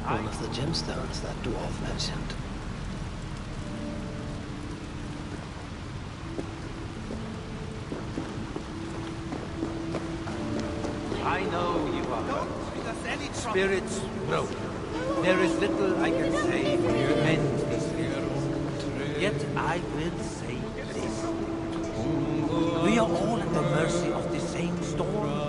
One of the gemstones that dwarf mentioned. I know you are hurt. Spirits broken. There is little I can say to mend these feelings. Yet I will say this. We are all at the mercy of the same storm.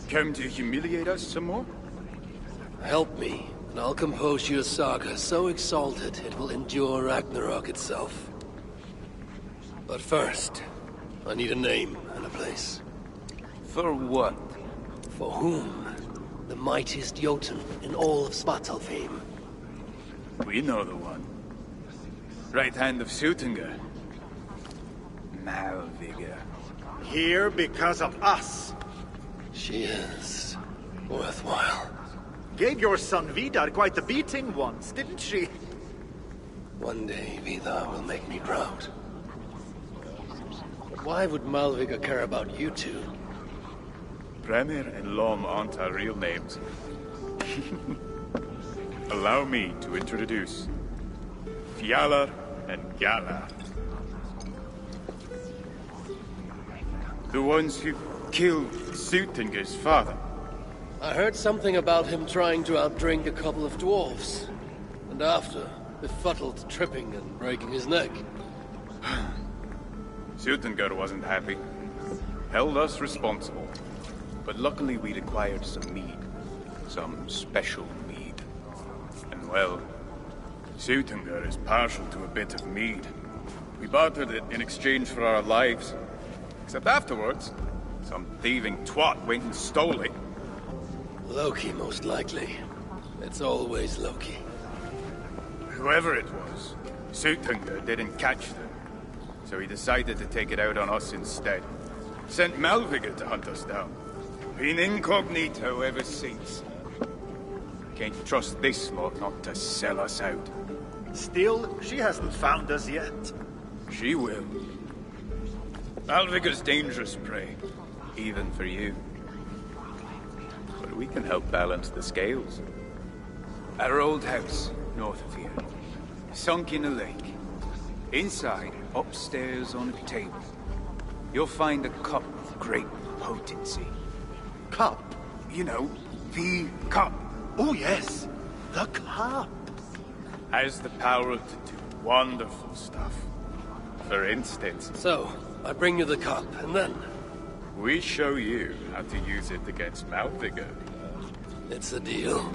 Come to humiliate us some more? Help me, and I'll compose you a saga so exalted it will endure Ragnarok itself. But first, I need a name and a place. For what? For whom? The mightiest Jotun in all of Svartalfheim. We know the one. Right hand of Suttungr. Malvigr. Here because of us. She is worthwhile. Gave your son Vidar quite the beating once, didn't she? One day, Vidar will make me proud. But why would Malvigr care about you two? Premier and Lom aren't our real names. Allow me to introduce Fjalar and Galar. The ones who killed Suttungr's father. I heard something about him trying to outdrink a couple of dwarves. And after, befuddled tripping and breaking his neck. Suttungr wasn't happy. Held us responsible. But luckily we'd acquired some mead. Some special mead. And well, Suttungr is partial to a bit of mead. We bartered it in exchange for our lives. Except afterwards, some thieving twat went and stole it. Loki, most likely. It's always Loki. Whoever it was, Suttungr didn't catch them. So he decided to take it out on us instead. Sent Malvigr to hunt us down. Been incognito ever since. Can't trust this lot not to sell us out. Still, she hasn't found us yet. She will. Malvigr's dangerous prey, even for you. But we can help balance the scales. Our old house, north of here, sunk in a lake. Inside, upstairs on a table, you'll find a cup of great potency. Cup? You know, the cup. Oh yes, the cup. Has the power to do wonderful stuff. For instance... So, I bring you the cup, and then... we show you how to use it against Malvigr. It's a deal.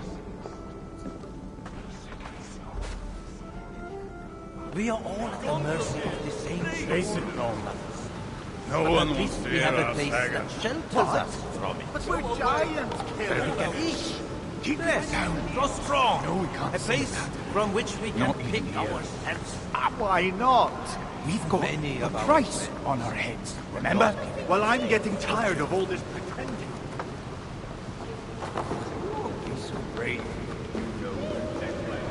We are all at the mercy of the same Face it, storm. No But one at wants least to we hear have a us, place Haggard. that shelters us from it. But we're giants, We killer. can eat, Keep dress, it down. grow strong. No, we can't A say place that. from which we can Not pick here. ourselves. Why not? We've got Many a of our price friends. on our heads, remember? Well, I'm getting tired of all this pretending. You're so brave. You know that plan.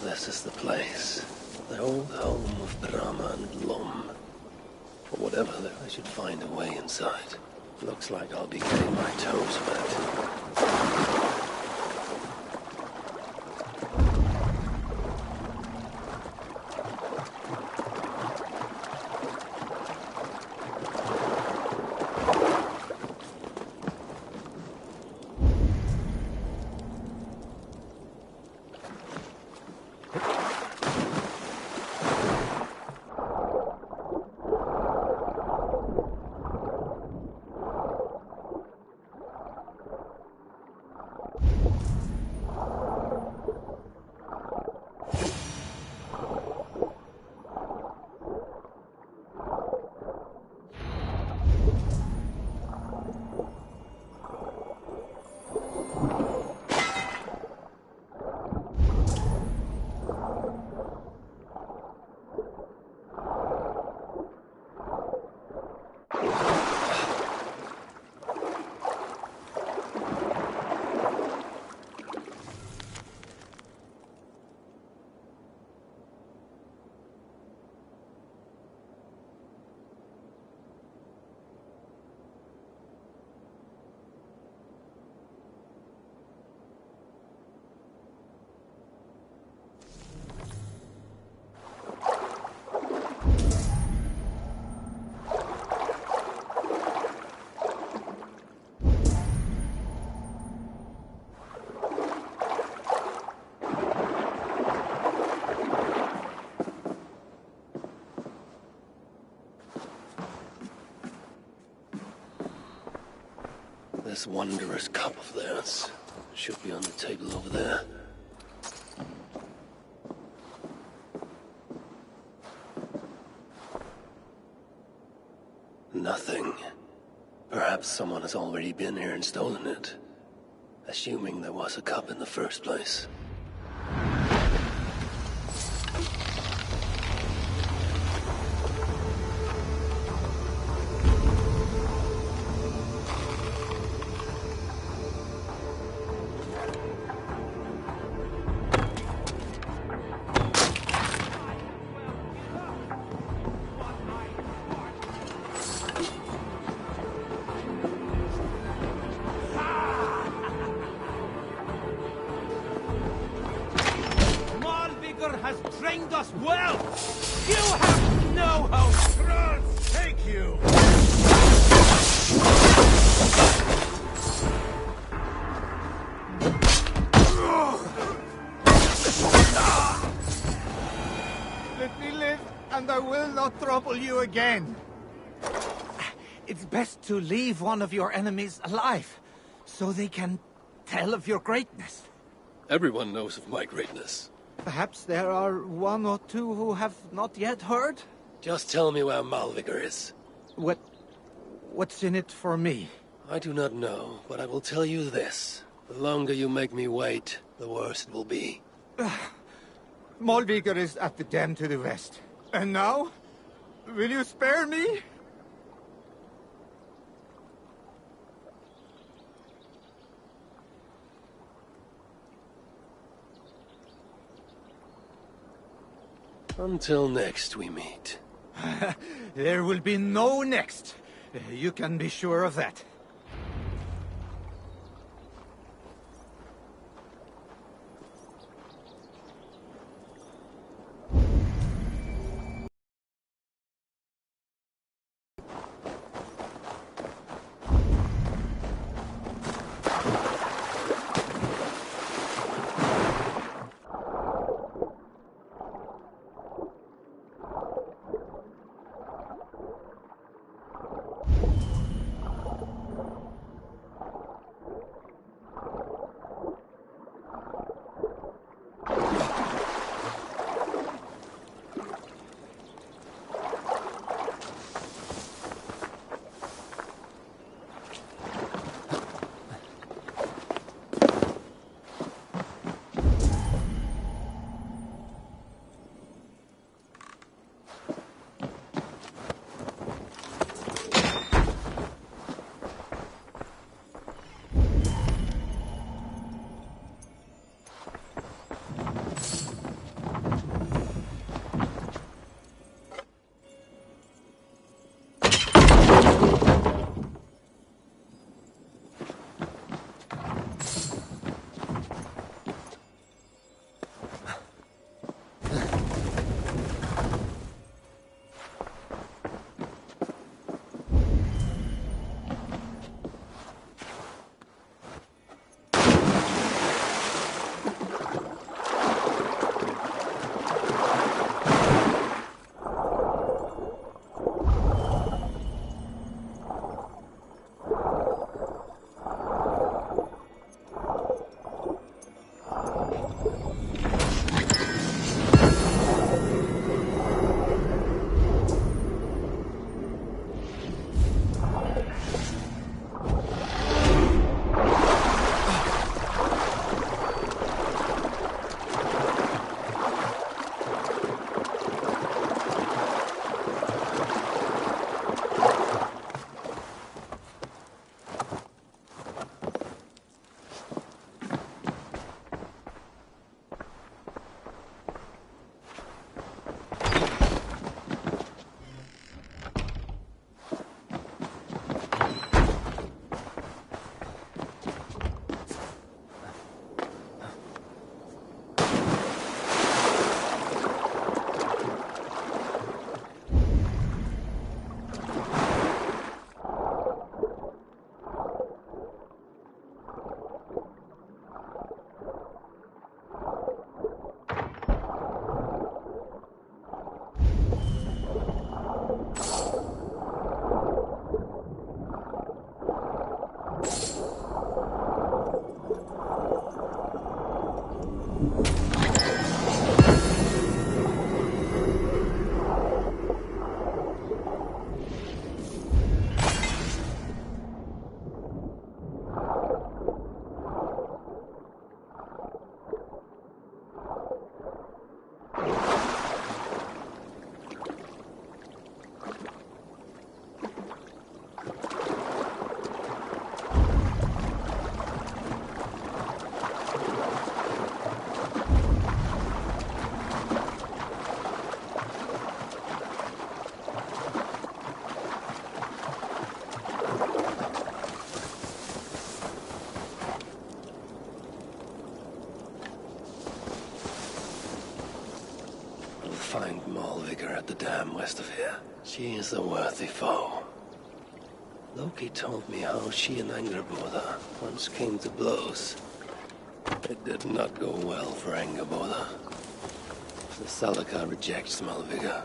This is the place. The old home of Brahma and Lom. Or whatever, I should find a way inside. Looks like I'll be getting my toes wet. This wondrous cup of theirs should be on the table over there. Nothing. Perhaps someone has already been here and stolen it, assuming there was a cup in the first place. Has trained us well! You have no hope! Grunts, take you! Let me live, and I will not trouble you again. It's best to leave one of your enemies alive, so they can tell of your greatness. Everyone knows of my greatness. Perhaps there are one or two who have not yet heard? Just tell me where Malvigar is. What's in it for me? I do not know, but I will tell you this. The longer you make me wait, the worse it will be. Malvigar is at the dam to the west. And now? Will you spare me? Until next we meet. There will be no next. You can be sure of that. Find Malvigar at the dam west of here. She is a worthy foe. Loki told me how she and Angerboda once came to blows. It did not go well for Angerboda. If the Salaka rejects Malvigar,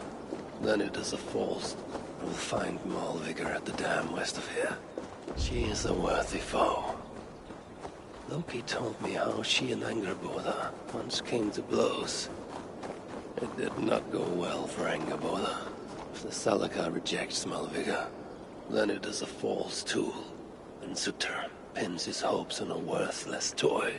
then it is a false. I will find Malvigar at the dam west of here. She is a worthy foe. Loki told me how she and Angerboda once came to blows. It did not go well for Angerboda. If the Salaka rejects Malvigar, then it is a false tool, and Sutter pins his hopes on a worthless toy.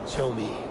Show me.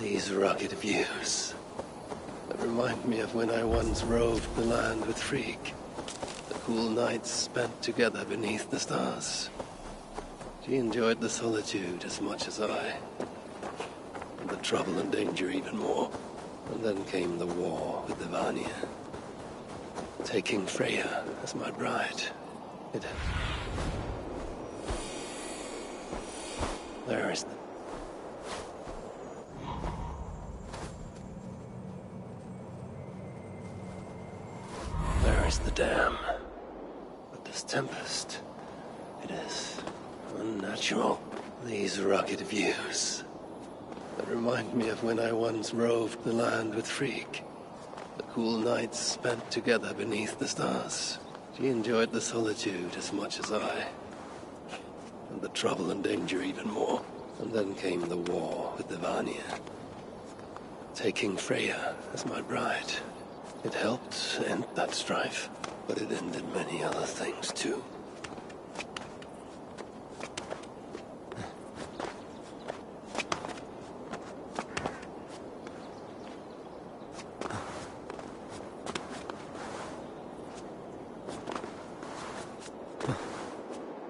These rugged views. That remind me of when I once roved the land with Freak. The cool nights spent together beneath the stars. She enjoyed the solitude as much as I. And the trouble and danger even more. And then came the war with the Vanya. Taking Freya as my bride. There is the dam. But this tempest, it is unnatural. These rugged views that remind me of when I once roved the land with Freak. The cool nights spent together beneath the stars. She enjoyed the solitude as much as I. And the trouble and danger even more. And then came the war with the Vanya. Taking Freya as my bride. It helped end that strife, but it ended many other things too.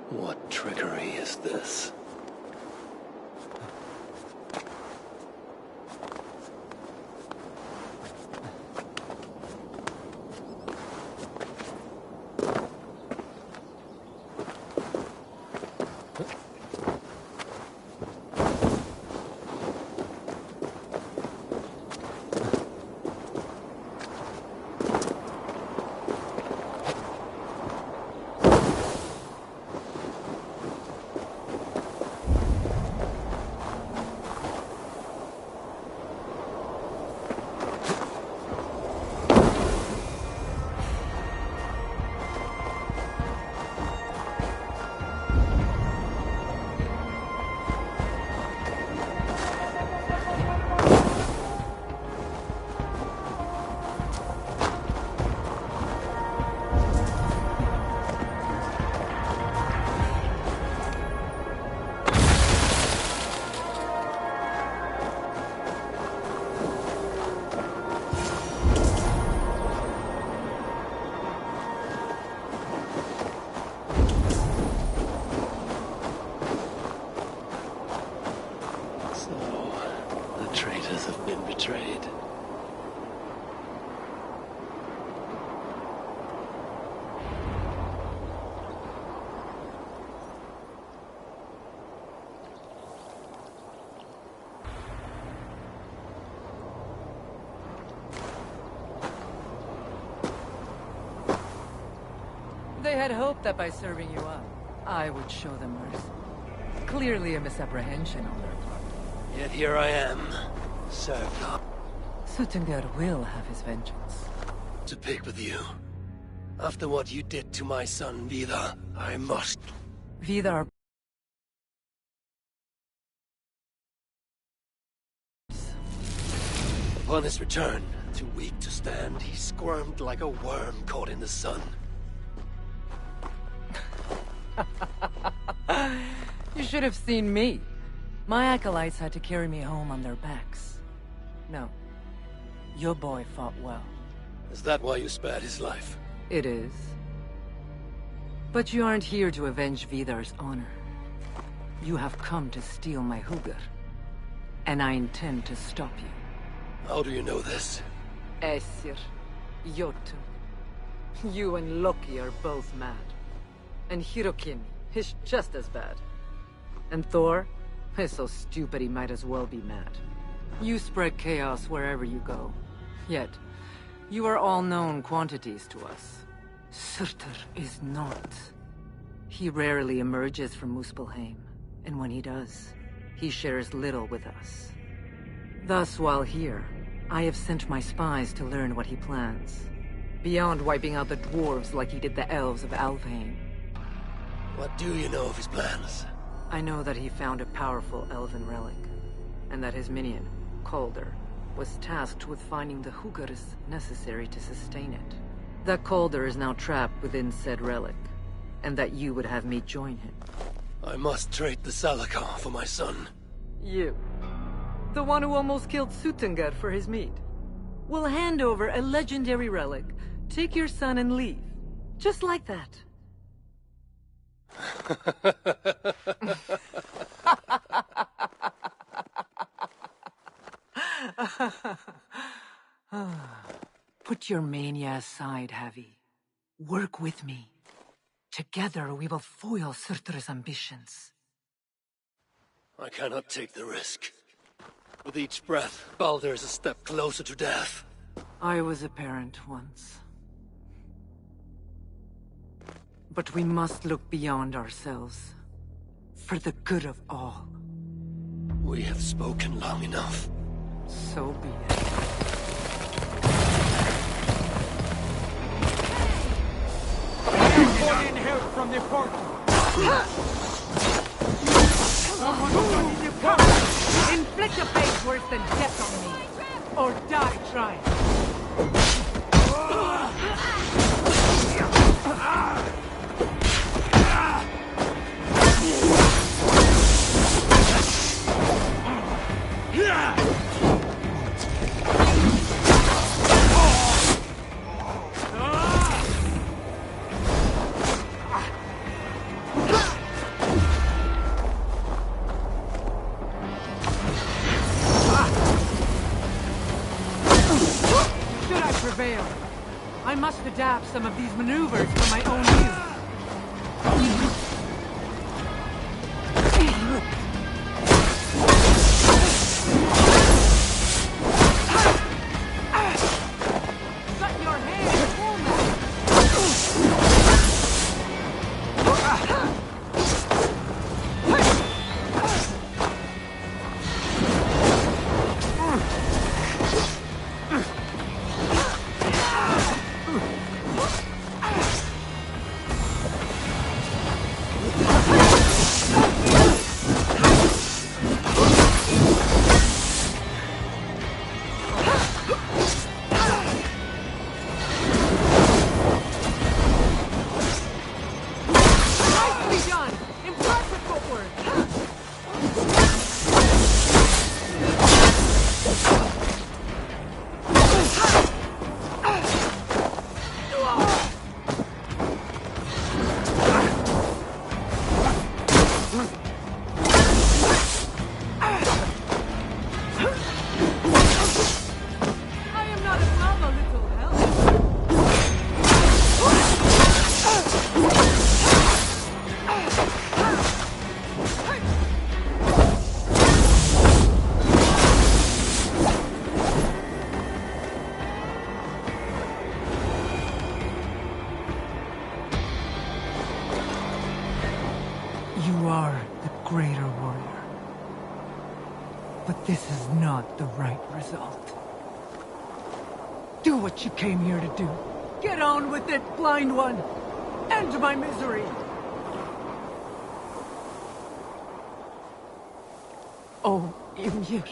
What trickery is this? Betrayed. They had hoped that by serving you up, I would show them mercy. Clearly a misapprehension on their part. Yet here I am, served up. Suttungr will have his vengeance. To pick with you. After what you did to my son, Vidar, I must. Vidar... Upon his return, too weak to stand, he squirmed like a worm caught in the sun. You should have seen me. My acolytes had to carry me home on their backs. No. Your boy fought well. Is that why you spared his life? It is. But you aren't here to avenge Vidar's honor. You have come to steal my Hugr. And I intend to stop you. How do you know this? Aesir, Jotun. You and Loki are both mad. And Hirokin is just as bad. And Thor is so stupid he might as well be mad. You spread chaos wherever you go. Yet, you are all known quantities to us. Surtur is not. He rarely emerges from Muspelheim, and when he does, he shares little with us. Thus, while here, I have sent my spies to learn what he plans. Beyond wiping out the dwarves like he did the elves of Alfheim. What do you know of his plans? I know that he found a powerful elven relic, and that his minion, Calder, was tasked with finding the Hugrs necessary to sustain it. That Calder is now trapped within said relic, and that you would have me join him. I must trade the Salakar for my son. You. The one who almost killed Sutengar for his meat. We'll hand over a legendary relic, take your son and leave. Just like that. Put your mania aside, Javi. Work with me. Together we will foil Surtur's ambitions. I cannot take the risk. With each breath, Baldur is a step closer to death. I was a parent once. But we must look beyond ourselves. For the good of all. We have spoken long enough. So be it. Pour in help from the portal. Inflict a fate worse than death on me. Or die trying. I must adapt some of these maneuvers for my own use. Cut your hand, You are the greater warrior. But this is not the right result. Do what you came here to do. Get on with it, blind one! End my misery! Oh, Ymir.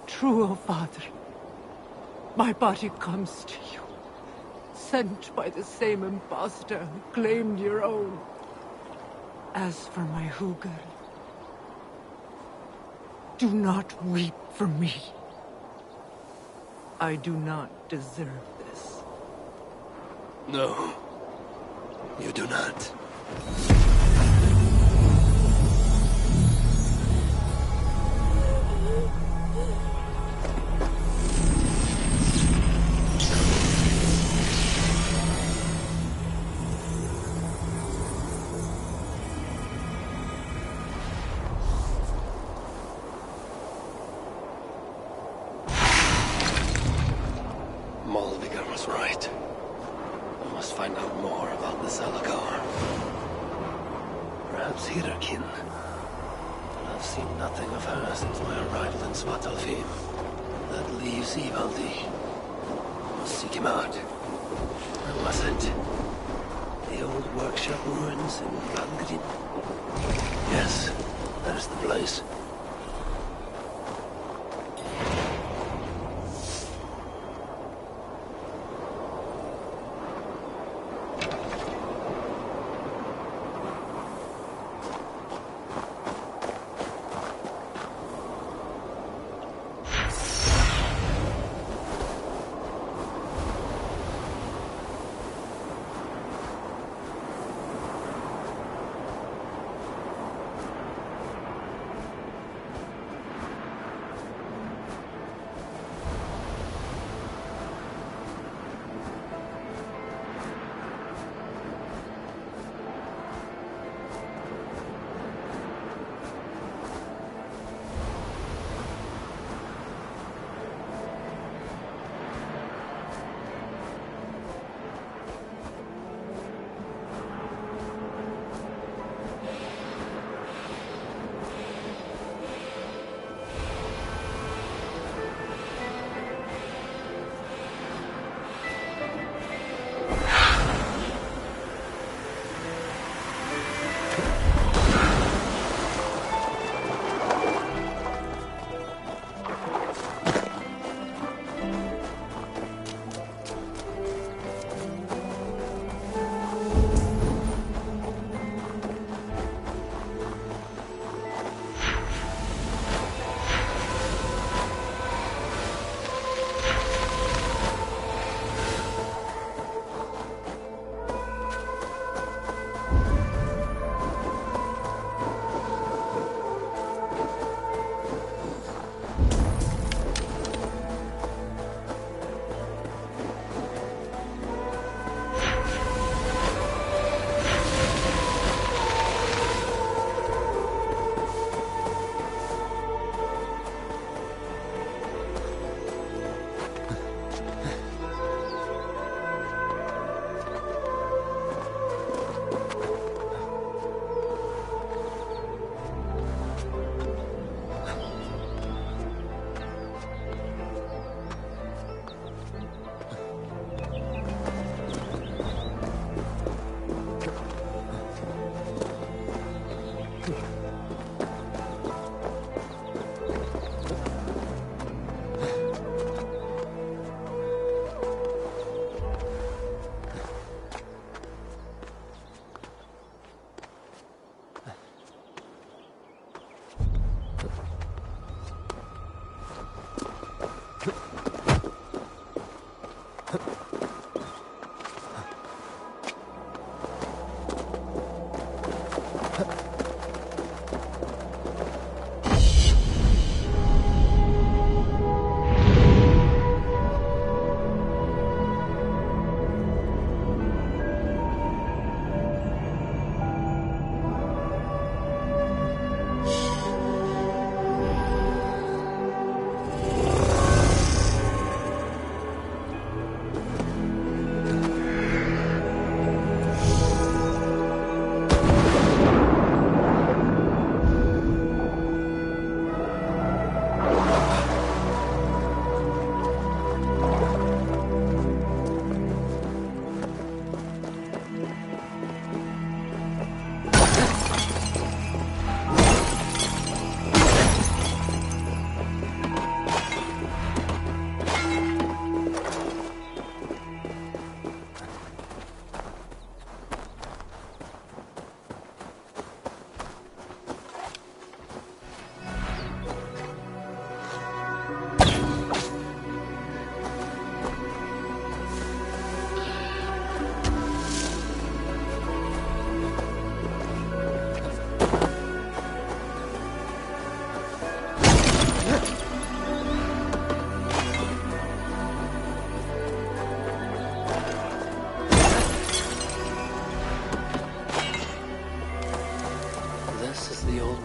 True, O Father. My body comes to you. Sent by the same impostor who claimed your own. As for my Hugr, do not weep for me. I do not deserve this. No, you do not. Malvigar was right. I must find out more about the Salakar. Perhaps Hirakin. But I've seen nothing of her since my arrival in Svartalfheim. That leaves Ivaldi. I must seek him out. Where was it? The old workshop ruins in Rangrin? Yes, there's the place.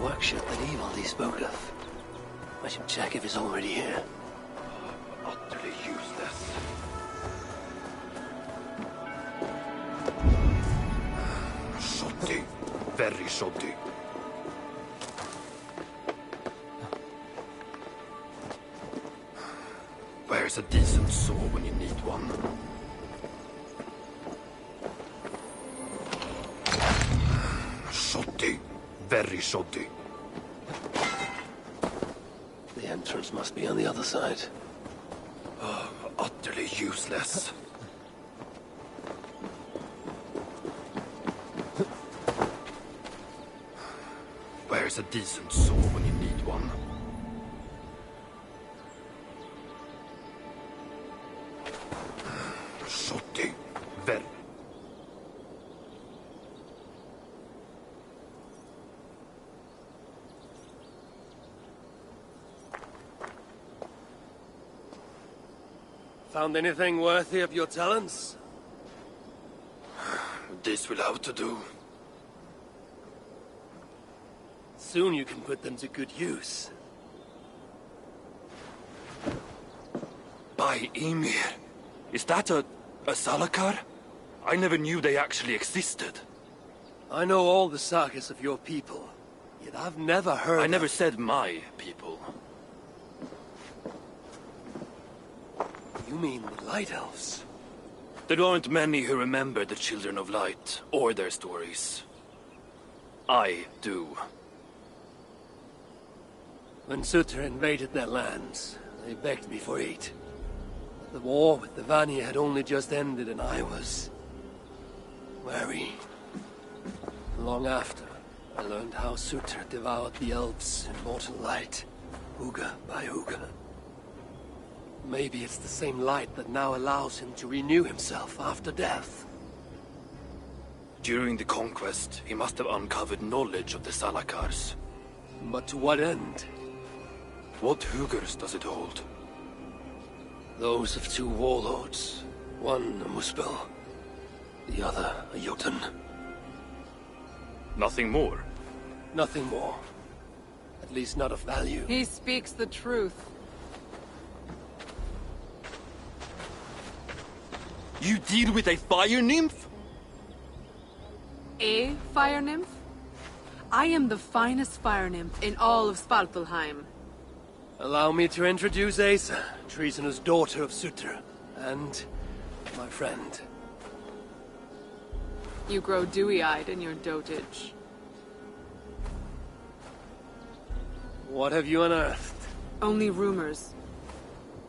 Workshop that Evil spoke of. I should check if he's already here. Utterly useless. Shoddy. Very shoddy. Where's a decent saw when you need one? Shoddy. Very shoddy. The entrance must be on the other side. Oh, utterly useless. Where's a decent saw when you need one? Shoddy. Very. Found anything worthy of your talents? This will have to do. Soon you can put them to good use. By Ymir. Is that a Salakar? I never knew they actually existed. I know all the sagas of your people, yet I've never heard I never of... said my people. You mean the Light Elves? There aren't many who remember the Children of Light, or their stories. I do. When Sutter invaded their lands, they begged me for aid. The war with the Vanir had only just ended and I was... wary. Long after, I learned how Sutter devoured the elves in mortal light, Uga by Uga. Maybe it's the same light that now allows him to renew himself after death. During the conquest, he must have uncovered knowledge of the Salakars. But to what end? What Hugers does it hold? Those of two warlords. One a Muspel, the other a Jotun. Nothing more? Nothing more. At least not of value. He speaks the truth. You deal with a fire nymph? A fire nymph? I am the finest fire nymph in all of Svartalheim. Allow me to introduce Asa, treasonous daughter of Sutter, and my friend. You grow dewy-eyed in your dotage. What have you unearthed? Only rumors.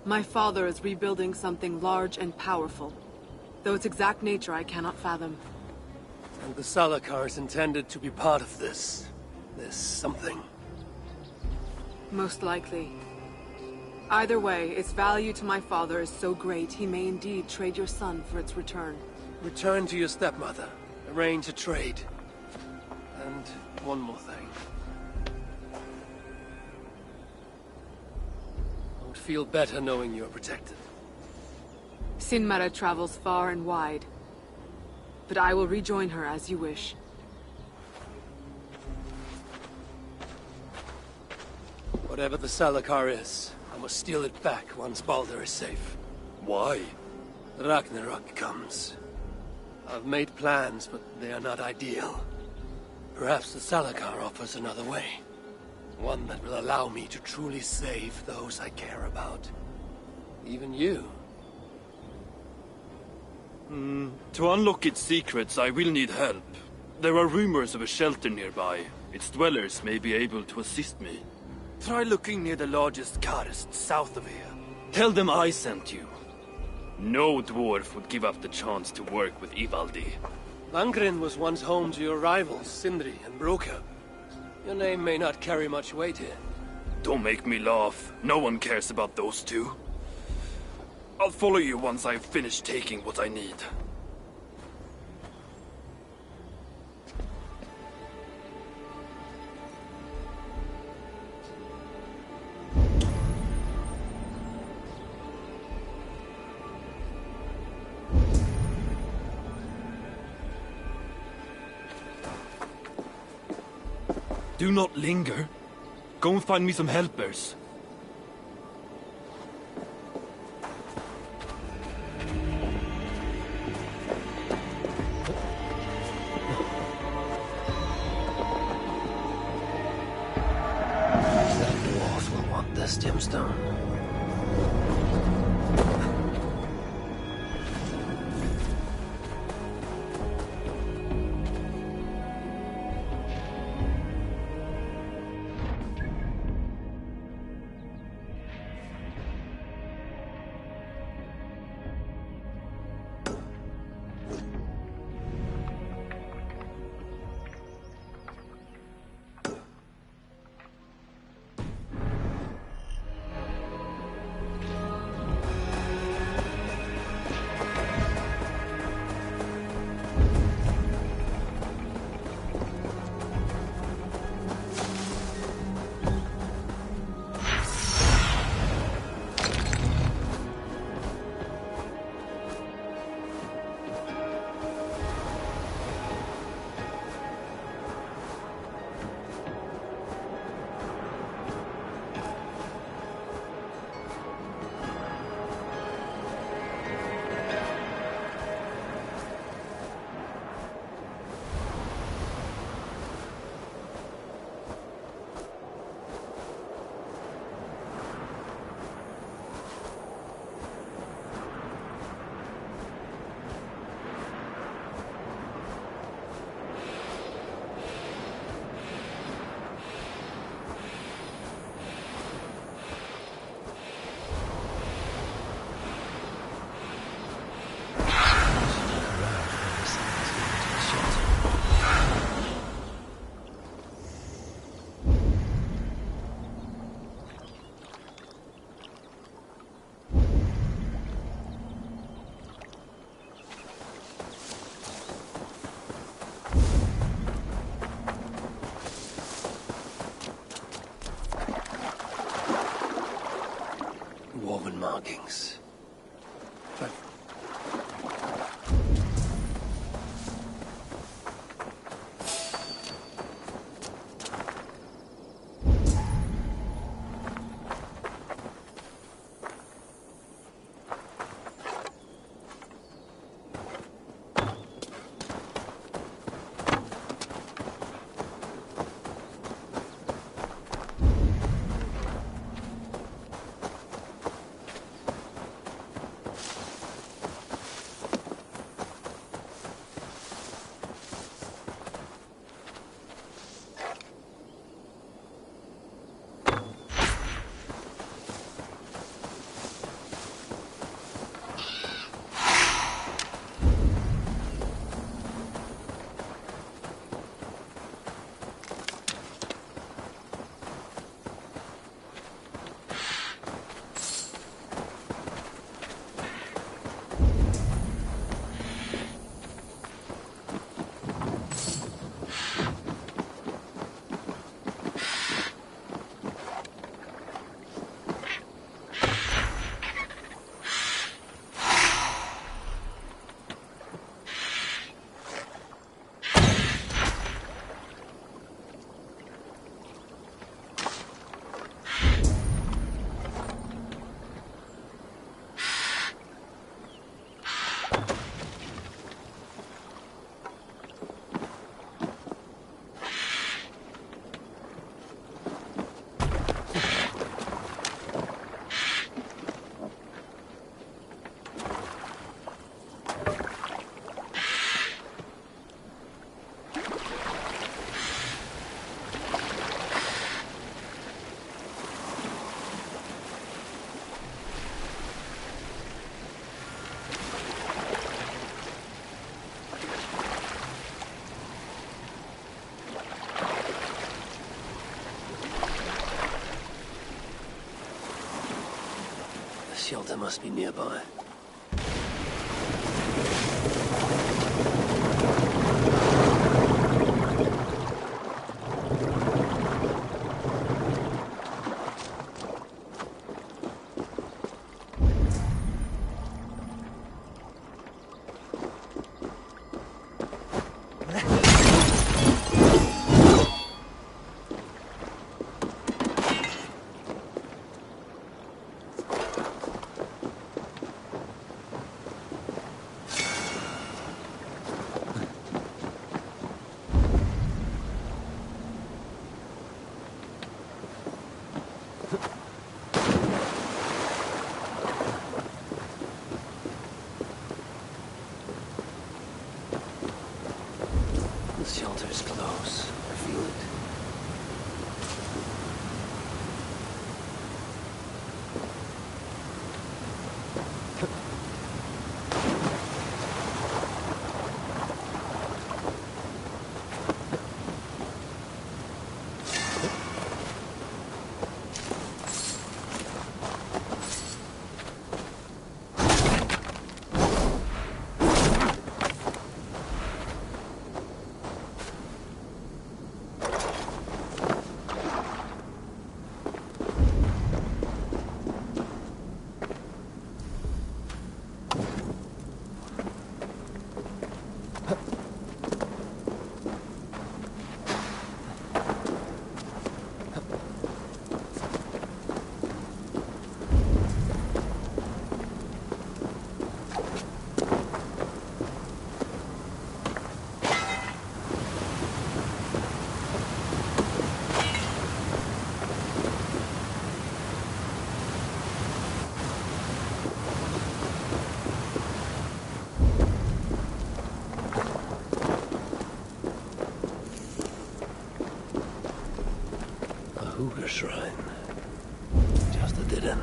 My father is rebuilding something large and powerful, though its exact nature I cannot fathom. And the Salakar is intended to be part of this something. Most likely. Either way, its value to my father is so great, he may indeed trade your son for its return. Return to your stepmother. Arrange a trade. And one more thing. I would feel better knowing you're protected. Sinmara travels far and wide. But I will rejoin her as you wish. Whatever the Salakar is, I must steal it back once Baldur is safe. Why? Ragnarok comes. I've made plans, but they are not ideal. Perhaps the Salakar offers another way. One that will allow me to truly save those I care about. Even you. To unlock its secrets, I will need help. There are rumors of a shelter nearby. Its dwellers may be able to assist me. Try looking near the largest karst south of here. Tell them I sent you. No dwarf would give up the chance to work with Ivaldi. Langren was once home to your rivals, Sindri and Broka. Your name may not carry much weight here. Don't make me laugh. No one cares about those two. I'll follow you once I've finished taking what I need. Do not linger. Go and find me some helpers. That dwarf will want this gemstone. Woven markings. But shelter must be nearby. The shelter's close. I feel it. Hooger Shrine. Just a dead end.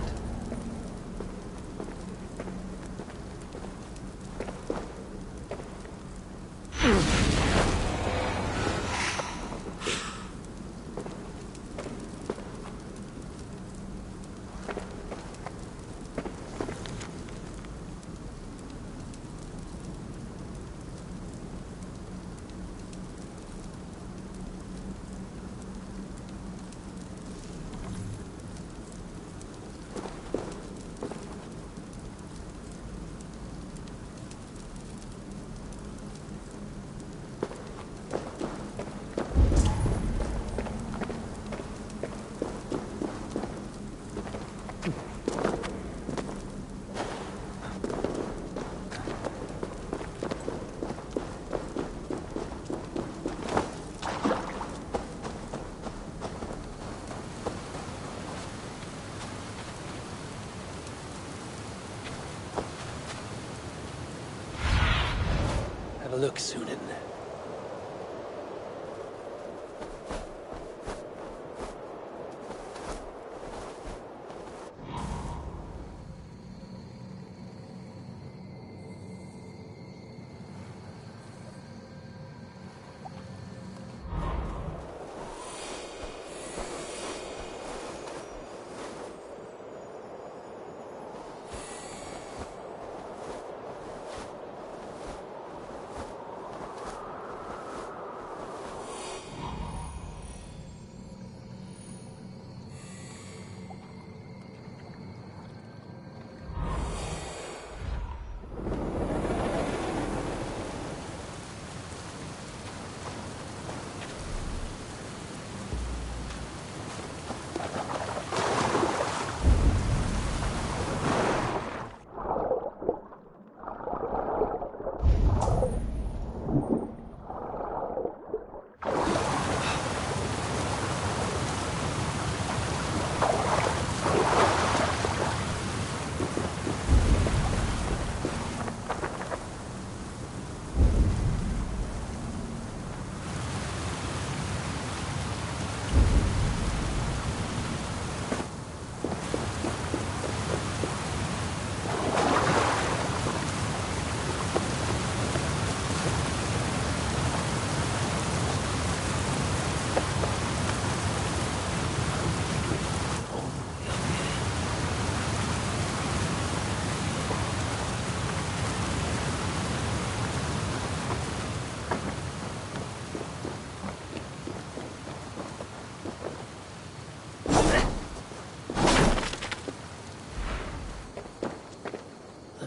Have a look, Sunan.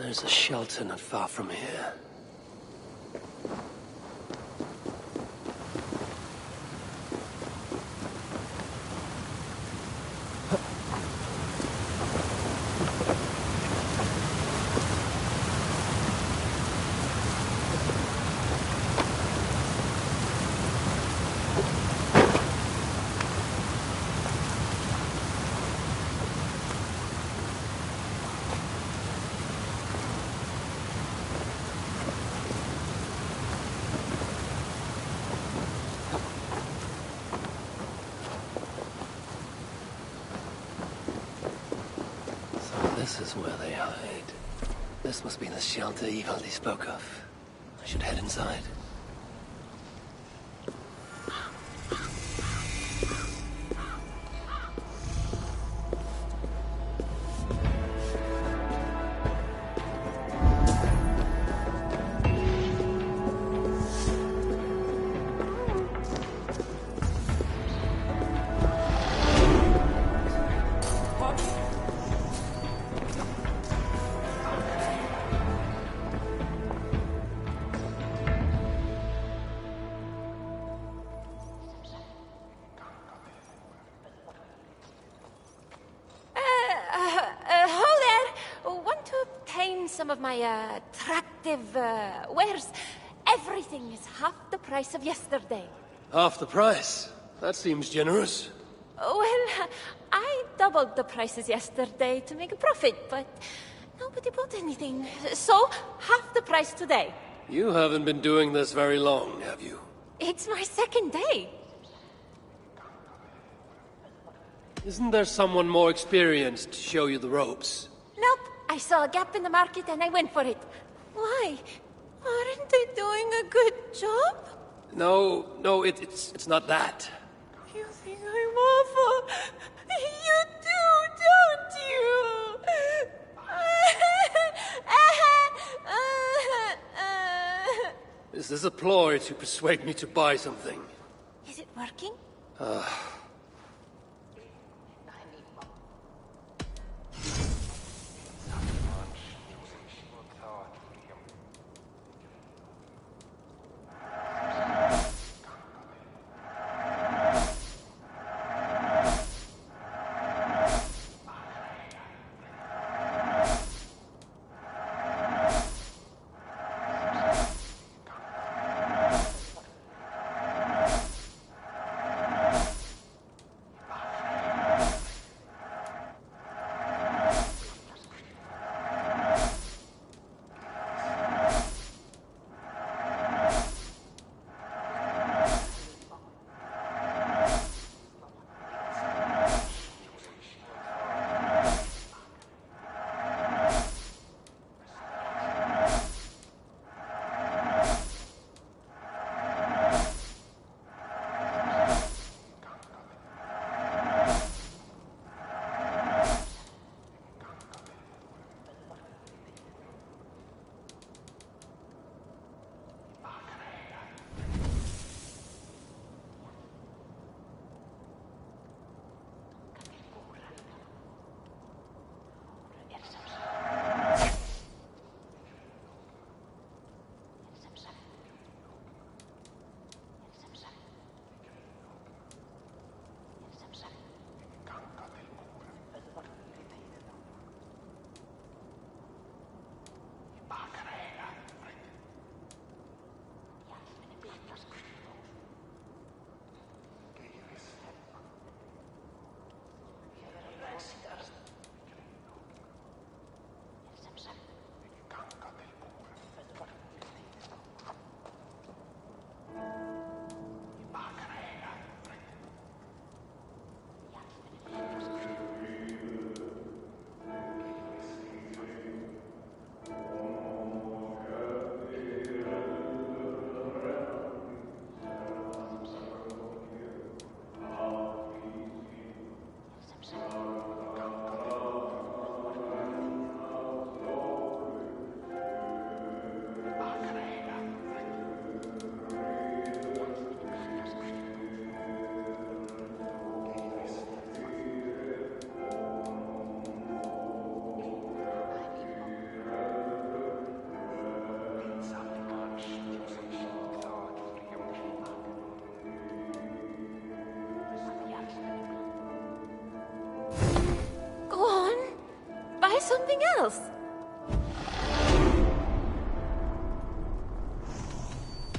There's a shelter not far from here. This is where they hide. This must be the shelter Ivaldi spoke of. I should head inside. Some of my attractive wares. Everything is half the price of yesterday. Half the price? That seems generous. Well, I doubled the prices yesterday to make a profit, but nobody bought anything. So, half the price today. You haven't been doing this very long, have you? It's my second day. Isn't there someone more experienced to show you the ropes? Nope. I saw a gap in the market and I went for it. Why? Aren't they doing a good job? No, it's not that. You think I'm awful? You do, don't you? Is this a ploy to persuade me to buy something? Is it working? something else.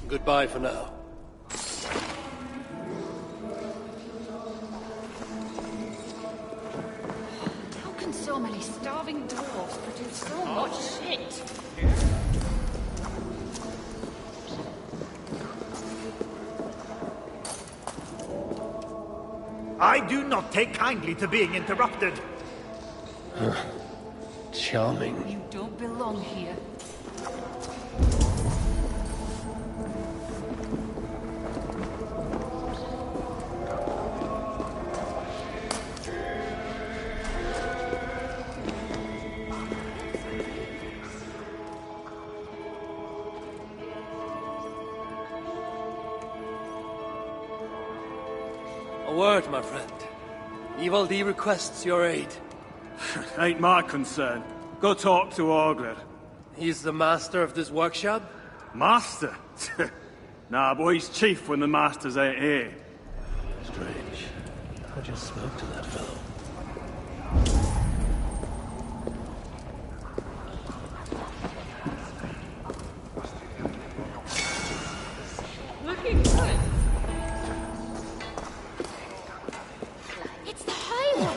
Goodbye for now. How can so many starving dwarves produce so much shit? I do not take kindly to being interrupted. Charming. You don't belong here. A word, my friend. Ivaldi requests your aid. Ain't my concern. Go talk to Ogler. He's the master of this workshop? Master? Nah, boy, he's chief when the masters ain't here. Strange. I just spoke to that fellow. Looking good. It's the highway.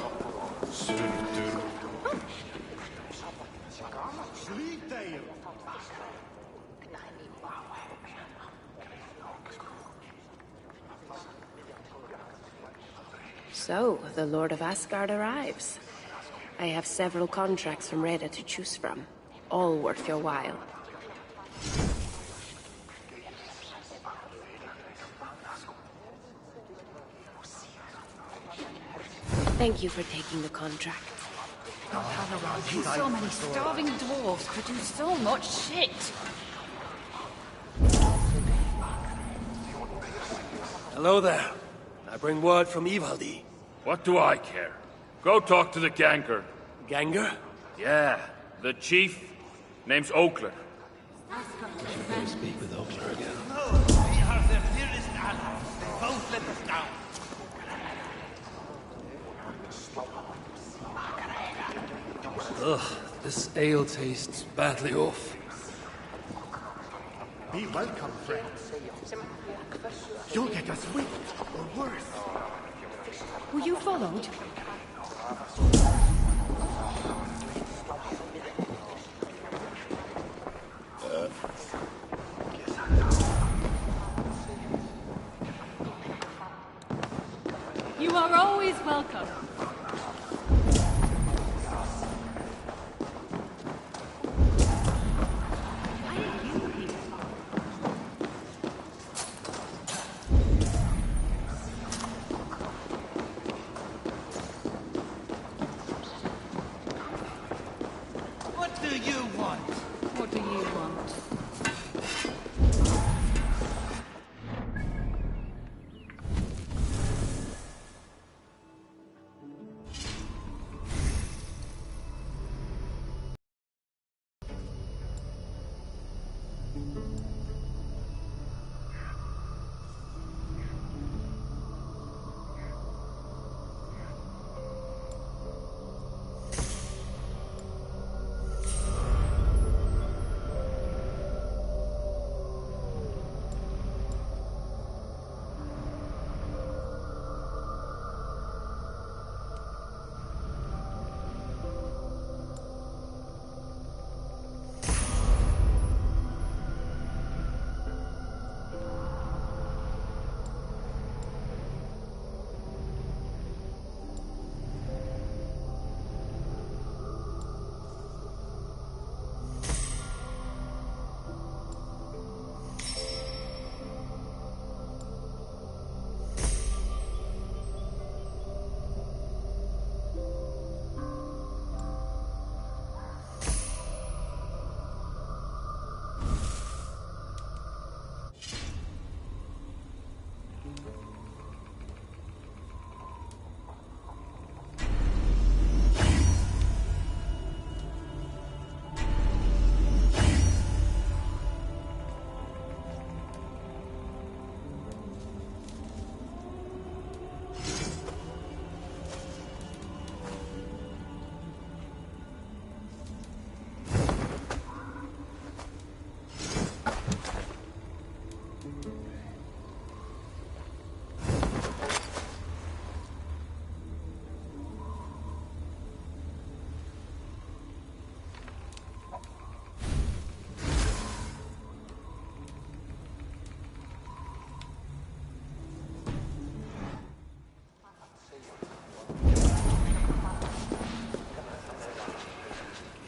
So, the Lord of Asgard arrives. I have several contracts from Reda to choose from, all worth your while. Thank you for taking the contract. So many starving dwarves produce so much shit. Hello there. I bring word from Ivaldi. What do I care? Go talk to the Ganger. Ganger? Yeah, the chief. Name's Oakler. Should probably speak with Oakler again. No, we are their dearest allies. They both let us down. Ugh, this ale tastes badly off. Be welcome, friends. You'll get us whipped, or worse. Were you followed? You are always welcome. What do you want? What do you want?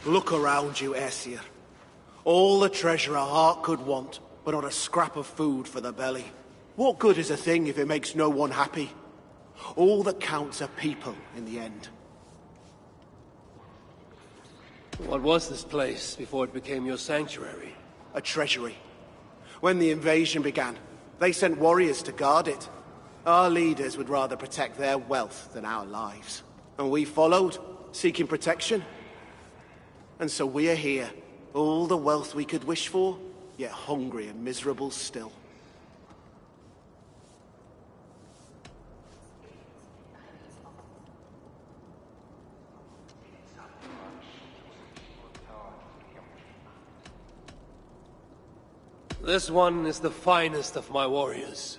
Look around you, Aesir. All the treasure a heart could want, but not a scrap of food for the belly. What good is a thing if it makes no one happy? All that counts are people in the end. What was this place before it became your sanctuary? A treasury. When the invasion began, they sent warriors to guard it. Our leaders would rather protect their wealth than our lives. And we followed, seeking protection. And so we are here, all the wealth we could wish for, yet hungry and miserable still. This one is the finest of my warriors.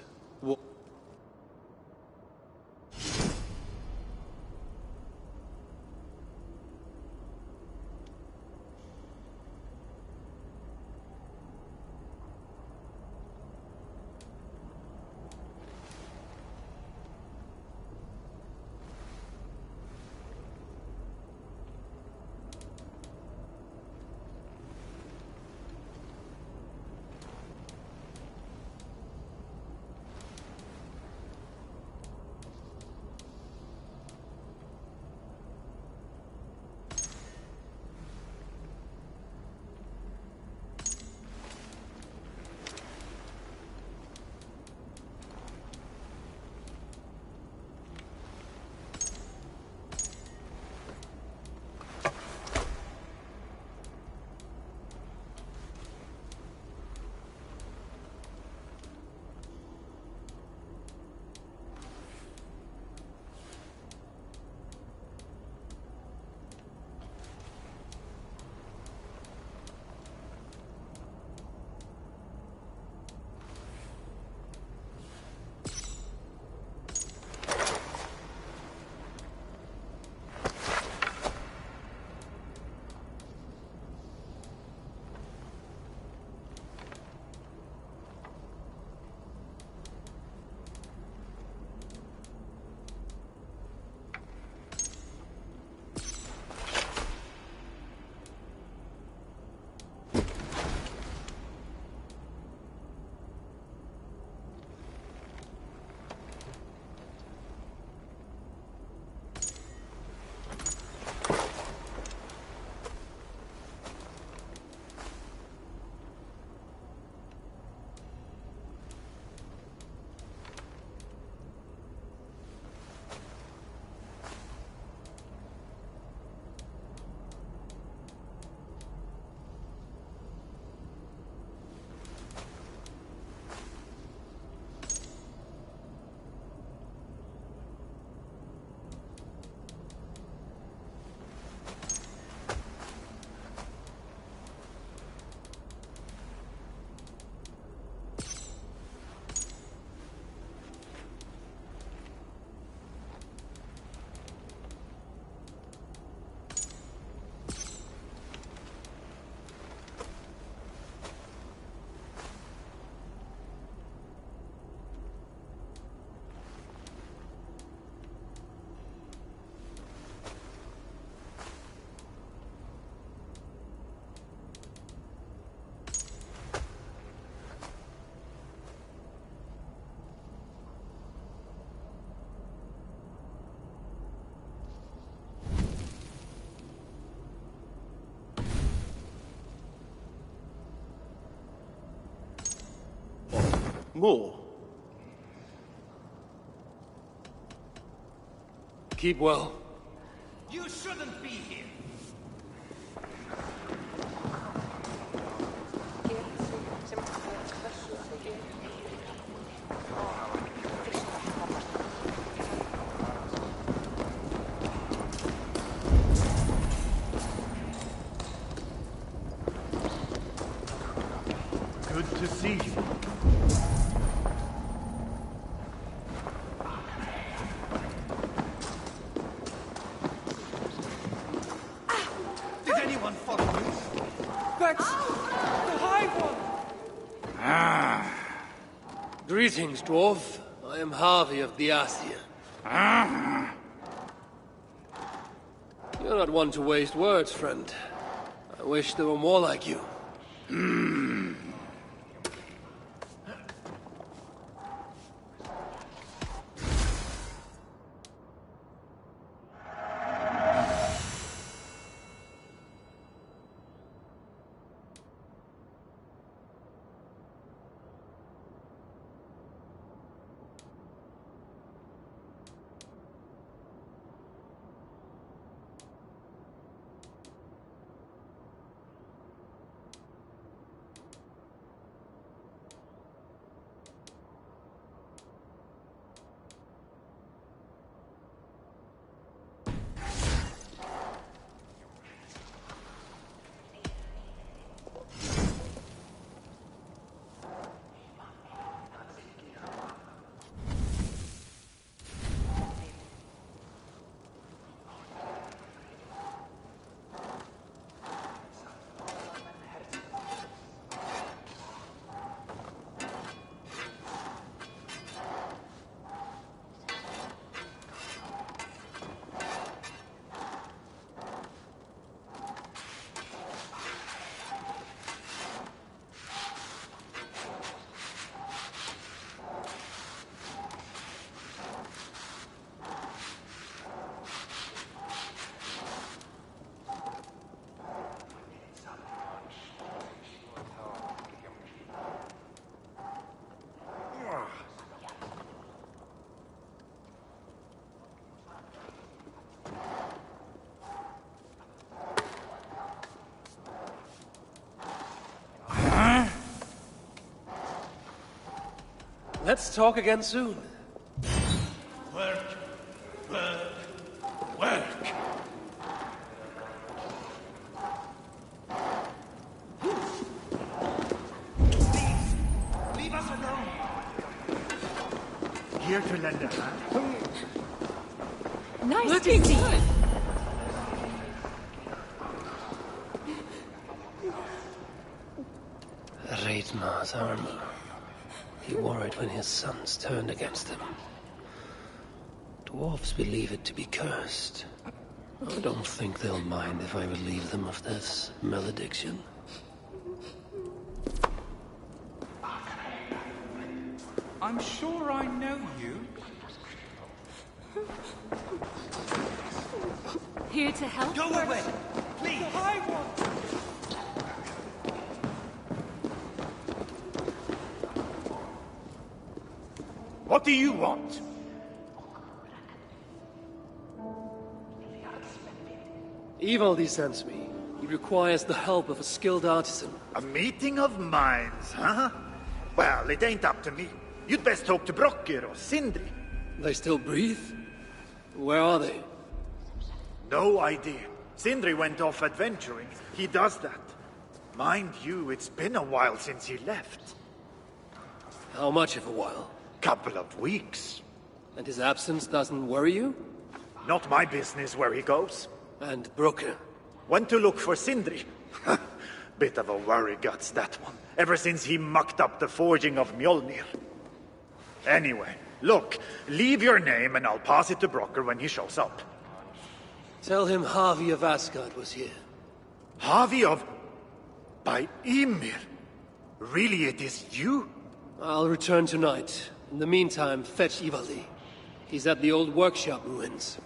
More? Keep well. You shouldn't be here. Good to see you. Did anyone follow you? That's the High One! Greetings, dwarf. I am Harvey of the Asia. You're not one to waste words, friend. I wish there were more like you. Let's talk again soon. Work. Work. Work. Leave us alone. Here to lend a hand. Nice to see you. Reidmar's armor. He wore it when his sons turned against him. Dwarves believe it to be cursed. I don't think they'll mind if I relieve them of this malediction. I'm sure I know you. Here to help? Go away! Please! I want. What do you want? Ivaldi sends me. He requires the help of a skilled artisan. A meeting of minds, huh? Well, it ain't up to me. You'd best talk to Brokker or Sindri. They still breathe? Where are they? No idea. Sindri went off adventuring. He does that. Mind you, it's been a while since he left. How much of a while? Couple of weeks. And his absence doesn't worry you? Not my business where he goes. And Brokker? Went to look for Sindri. Bit of a worry guts, that one. Ever since he mucked up the forging of Mjolnir. Anyway, look, leave your name and I'll pass it to Brokker when he shows up. Tell him Harvey of Asgard was here. Harvey of... by Ymir? Really, it is you? I'll return tonight. In the meantime, fetch Ivaldi. He's at the old workshop ruins.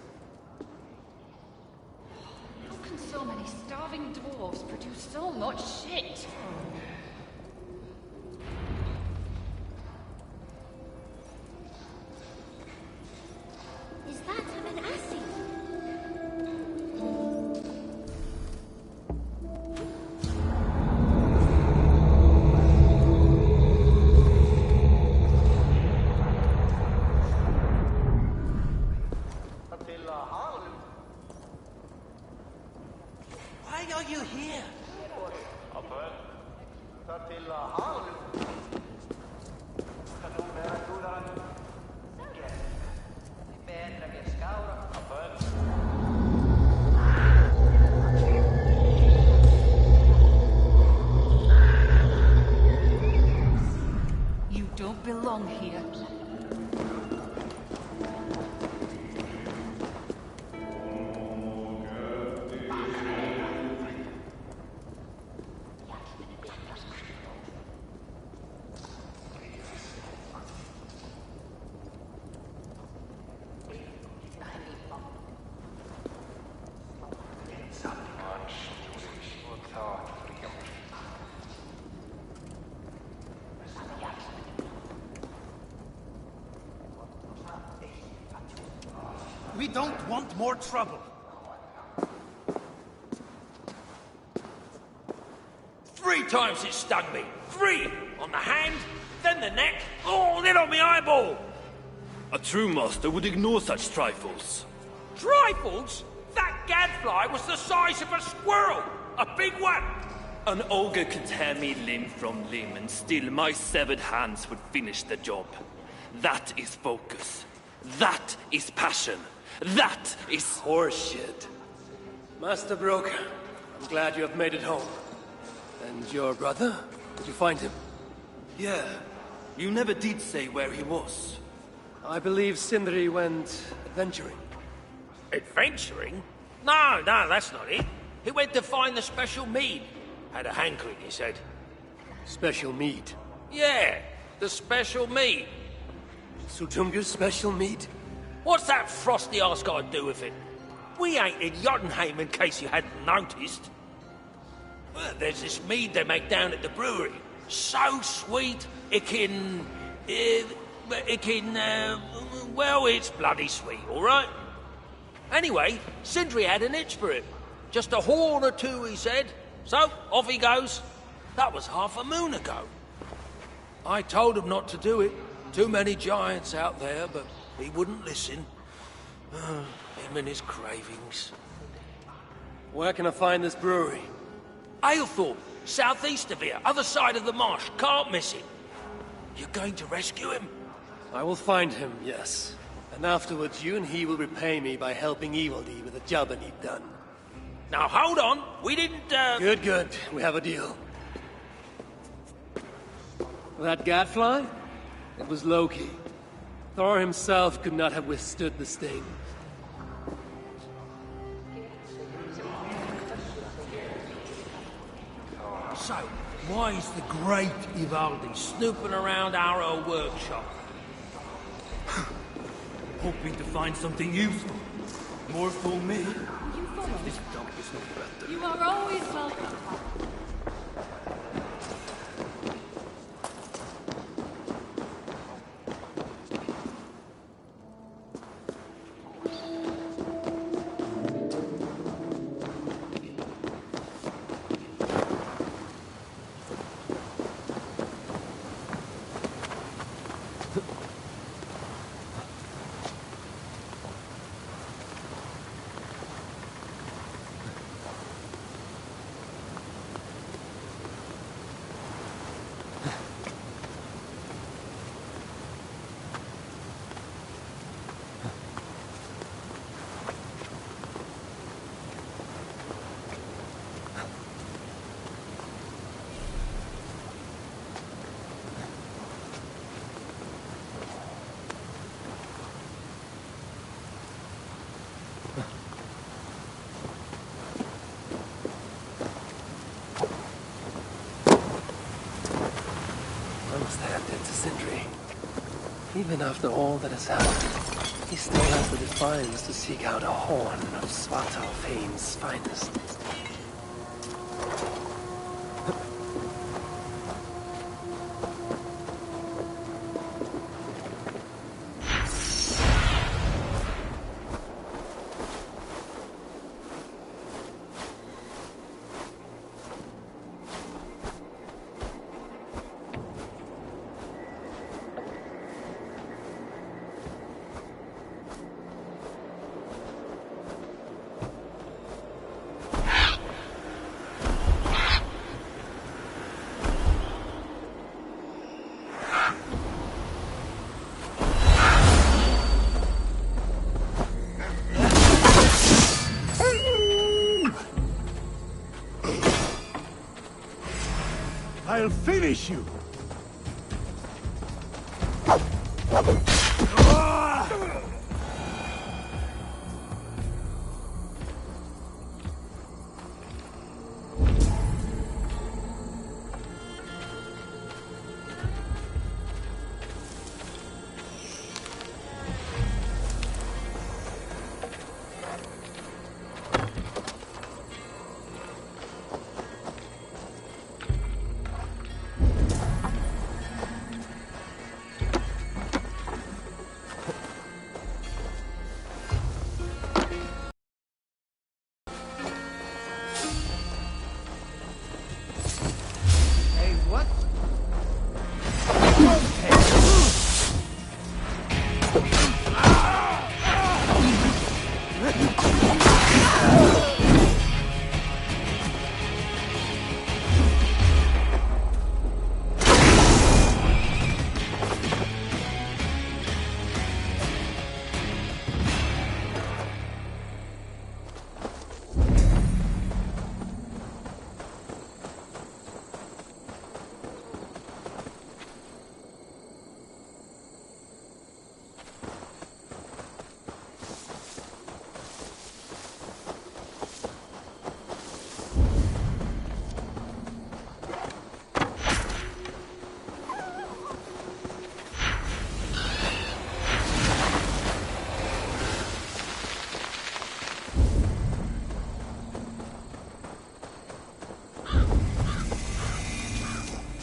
How can so many starving dwarves produce so much shit? Is that an acid? Why are you here? You don't belong here. don't want more trouble. 3 times it stung me. 3! On the hand, then the neck, oh, then on my eyeball! A true master would ignore such trifles. Trifles? That gadfly was the size of a squirrel! A big one! An ogre could tear me limb from limb, and still my severed hands would finish the job. That is focus. That is passion. That is horseshit. Master Broker, I'm glad you have made it home. And your brother? Did you find him? Yeah. You never did say where he was. I believe Sindri went adventuring. Adventuring? No, that's not it. He went to find the special mead. Had a hankering, he said. Special mead? Yeah, the special mead. Sutunga's special mead? What's that frosty arse got to do with it? We ain't in Jotunheim, in case you hadn't noticed. Well, there's this mead they make down at the brewery. So sweet, well, it's bloody sweet, all right? Anyway, Sindri had an itch for it. Just a horn or 2, he said. So, off he goes. That was half a moon ago. I told him not to do it. Too many giants out there, but he wouldn't listen. Him and his cravings. Where can I find this brewery? Aylthorpe, southeast of here, other side of the marsh. Can't miss it. You're going to rescue him? I will find him, yes. And afterwards, you and he will repay me by helping Evildee with the job I need done. Now, hold on. We didn't, Good. We have a deal. That gadfly? It was Loki. Thor himself could not have withstood the sting. So, why is the great Evildee snooping around our old workshop? Hoping to find something useful. More for me. You follow. This dog is no better. You are always welcome. Sindri. Even after all that has happened, he still has the defiance to seek out a horn of Svartalfheim's finest. I'll finish you!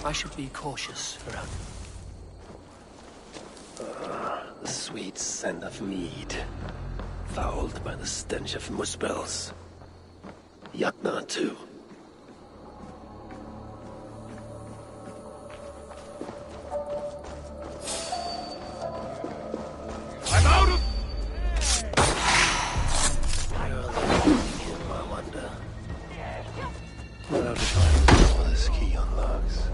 I should be cautious around The sweet scent of mead, fouled by the stench of muspels. Yatna, too. I'm out of... You're looking him, I wonder. What out if I know this key unlocks?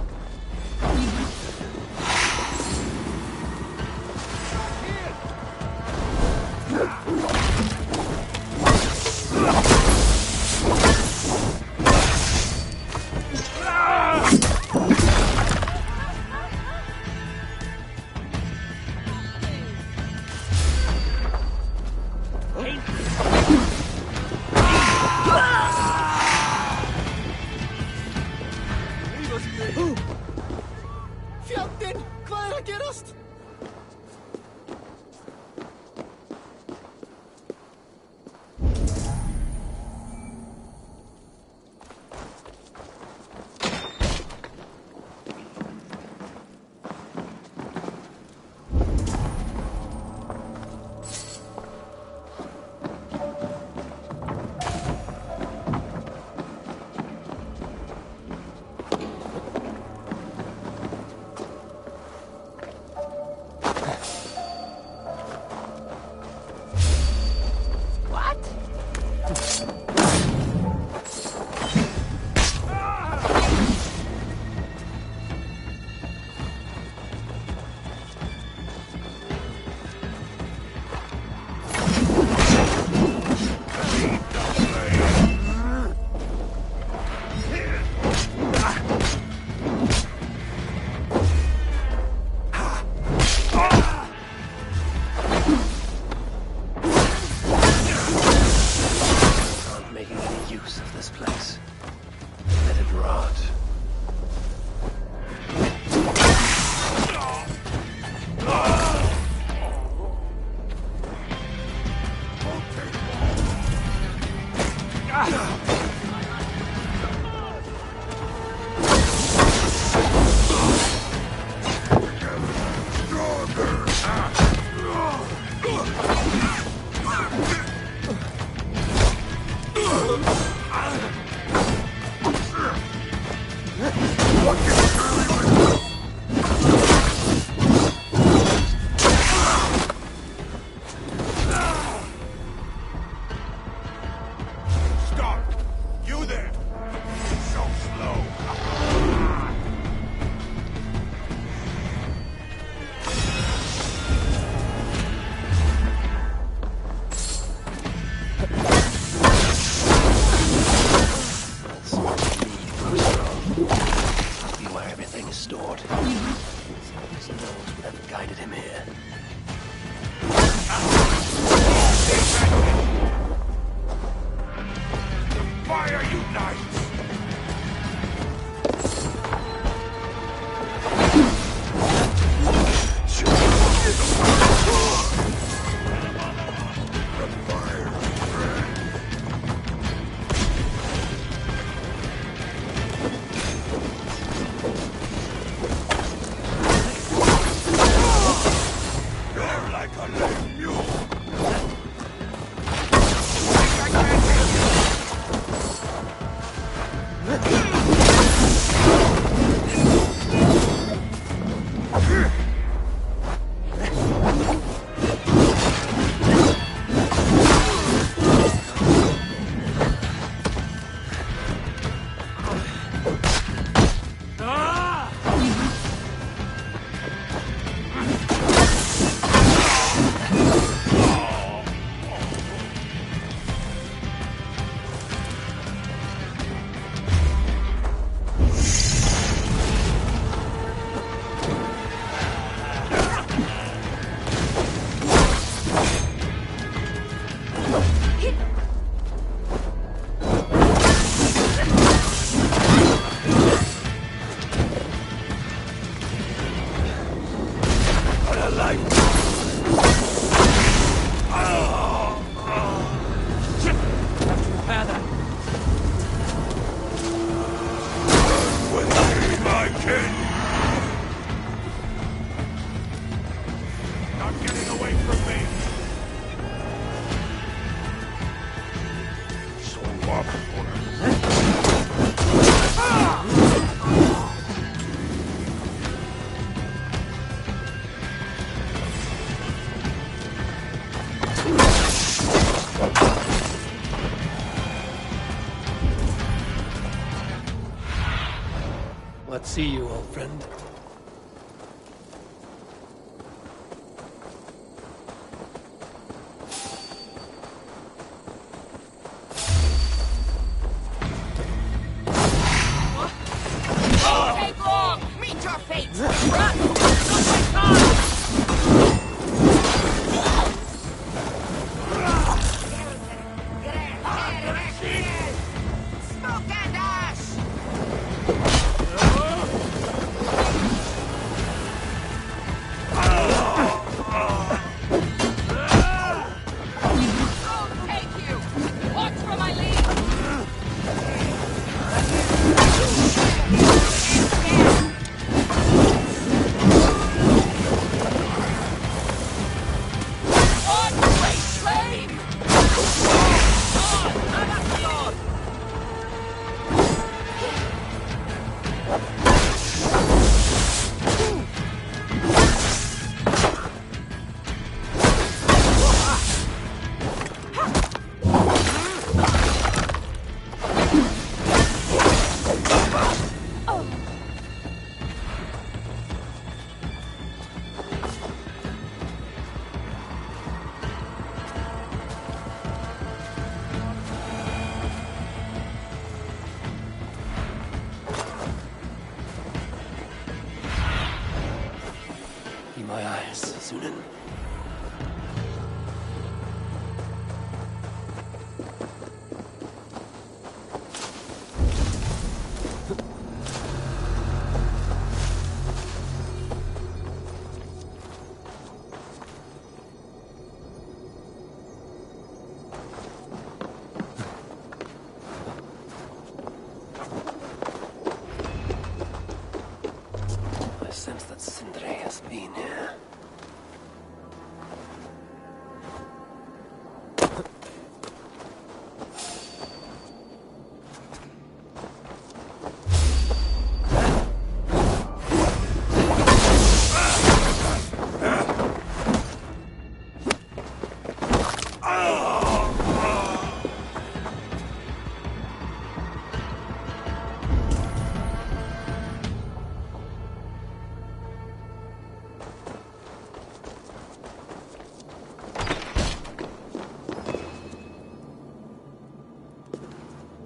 Fjandinn! Hvað er að gerast? Let's see you, old friend. Take long! Meet your fate! Run! Not my time! Smoke and ash! I'll take you! Watch for my lead! On great flame! On! Anaxion! Be my eyes, Sunan. I sense that Sindri has been here.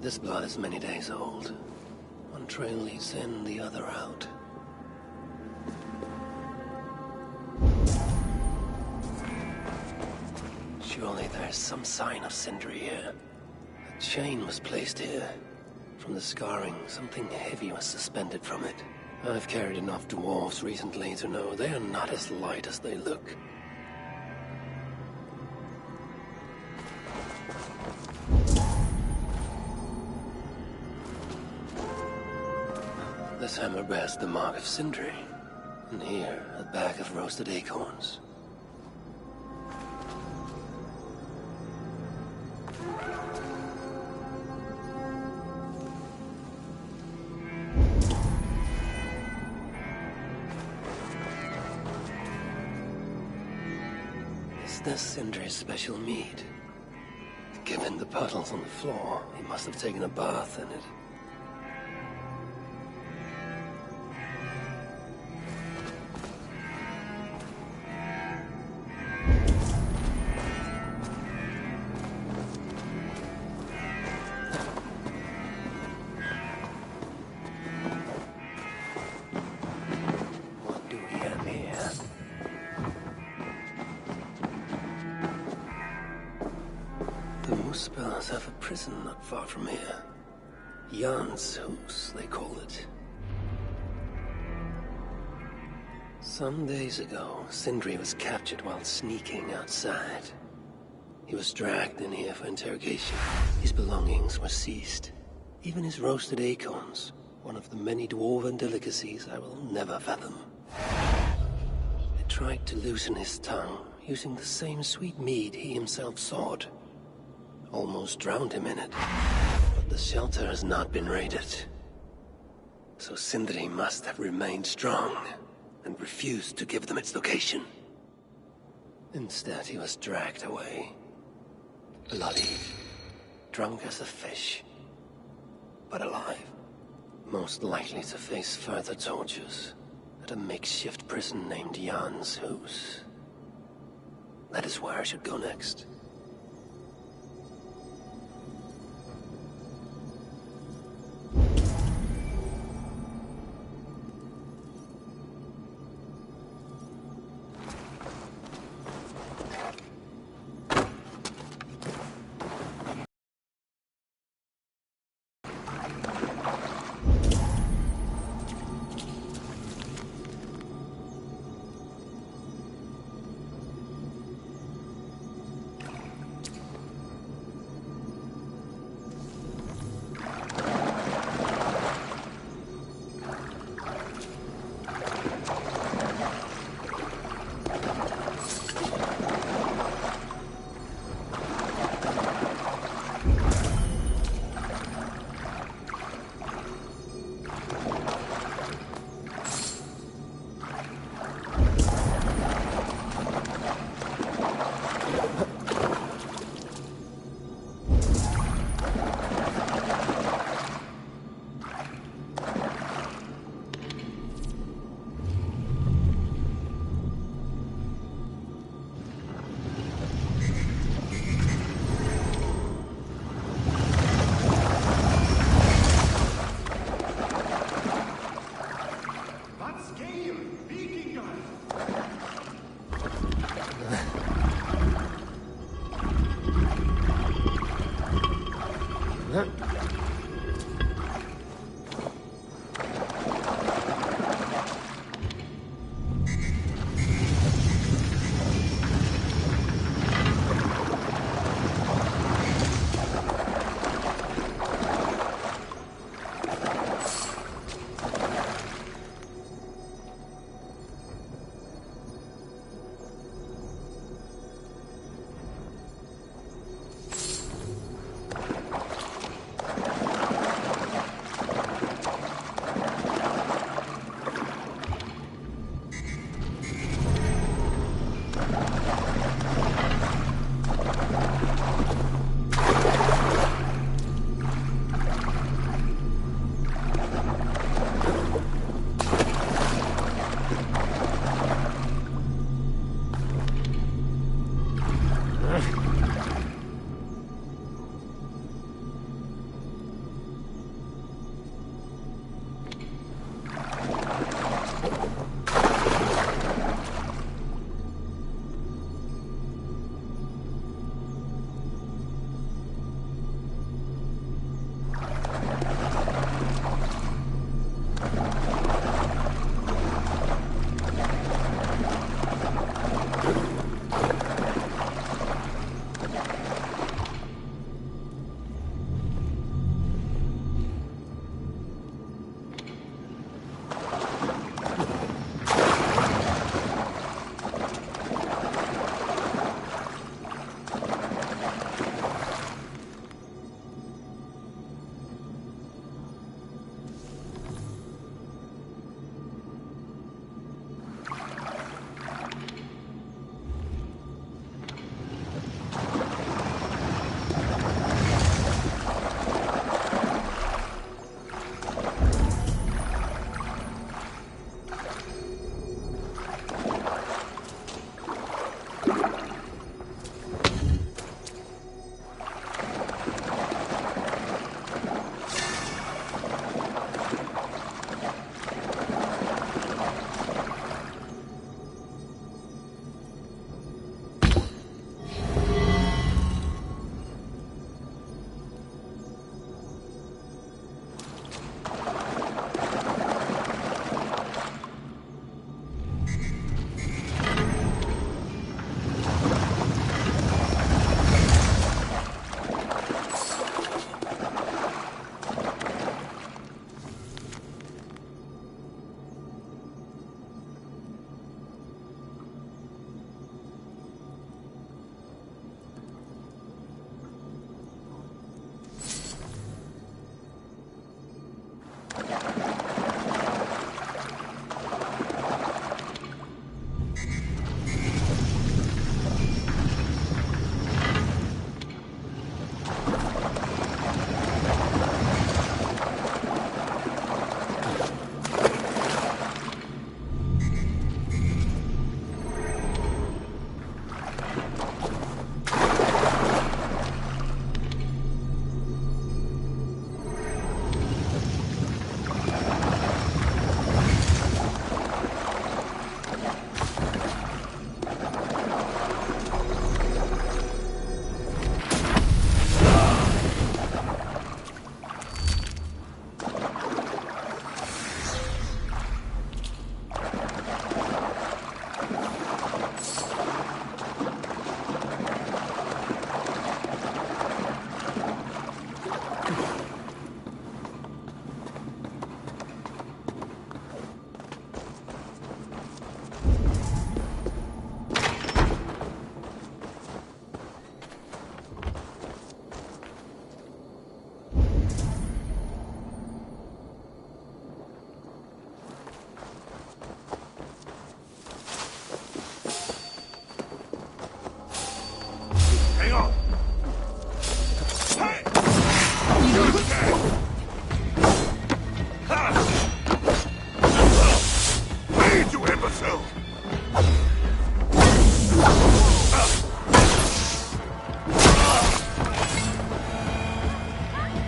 This blood is many days old. One trail leads in, the other out. Surely there's some sign of Sindri here. A chain was placed here. From the scarring, something heavy was suspended from it. I've carried enough dwarves recently to know they are not as light as they look. This hammer bears the mark of Sindri. And here, a bag of roasted acorns. Is this Sindri's special mead? Given the puddles on the floor, he must have taken a bath in it. What do we have here? The Muspels have a prison not far from here. Jan's House, they call it. Some days ago, Sindri was captured while sneaking outside. He was dragged in here for interrogation. His belongings were seized. Even his roasted acorns, one of the many dwarven delicacies I will never fathom. They tried to loosen his tongue, using the same sweet mead he himself sought. Almost drowned him in it. shelter has not been raided. So Sindri must have remained strong and refused to give them its location. Instead, he was dragged away. Bloodied, drunk as a fish, but alive. Most likely to face further tortures at a makeshift prison named Jan's Hus. That is where I should go next. Lead, you imbecile!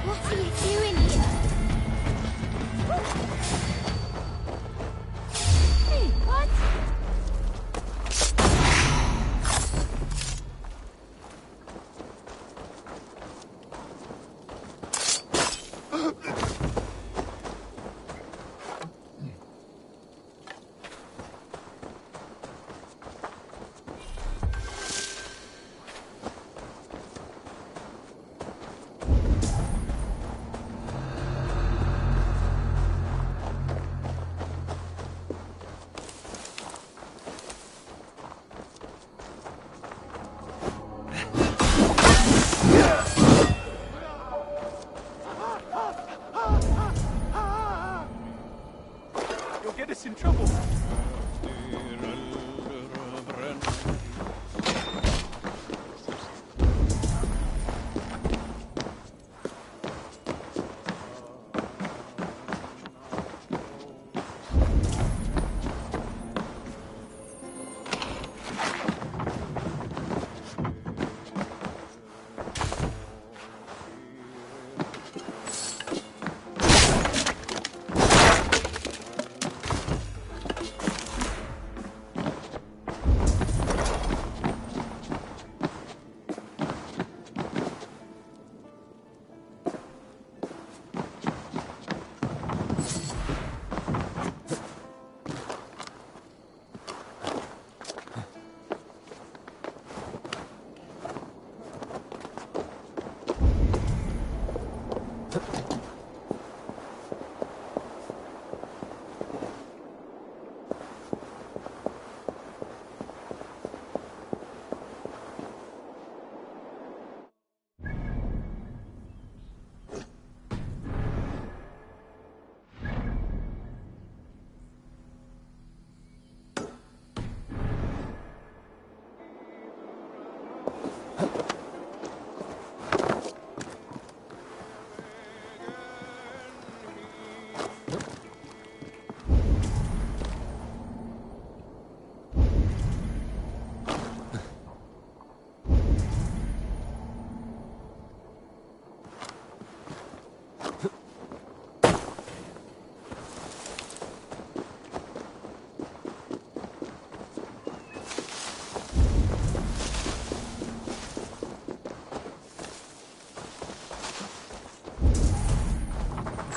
What are you doing here? Hey, what? You'll get us in trouble.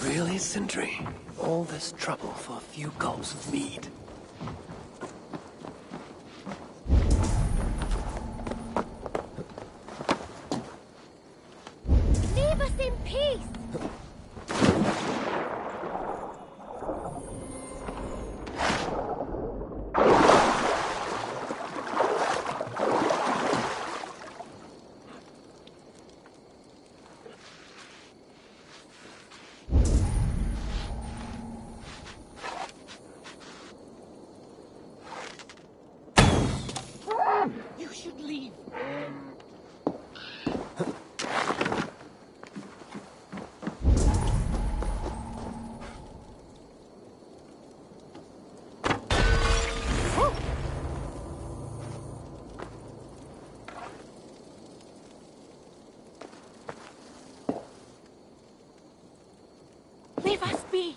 Really, Sindri? All this trouble for a few gulps of mead? Leave us in peace! You should leave. Leave us be.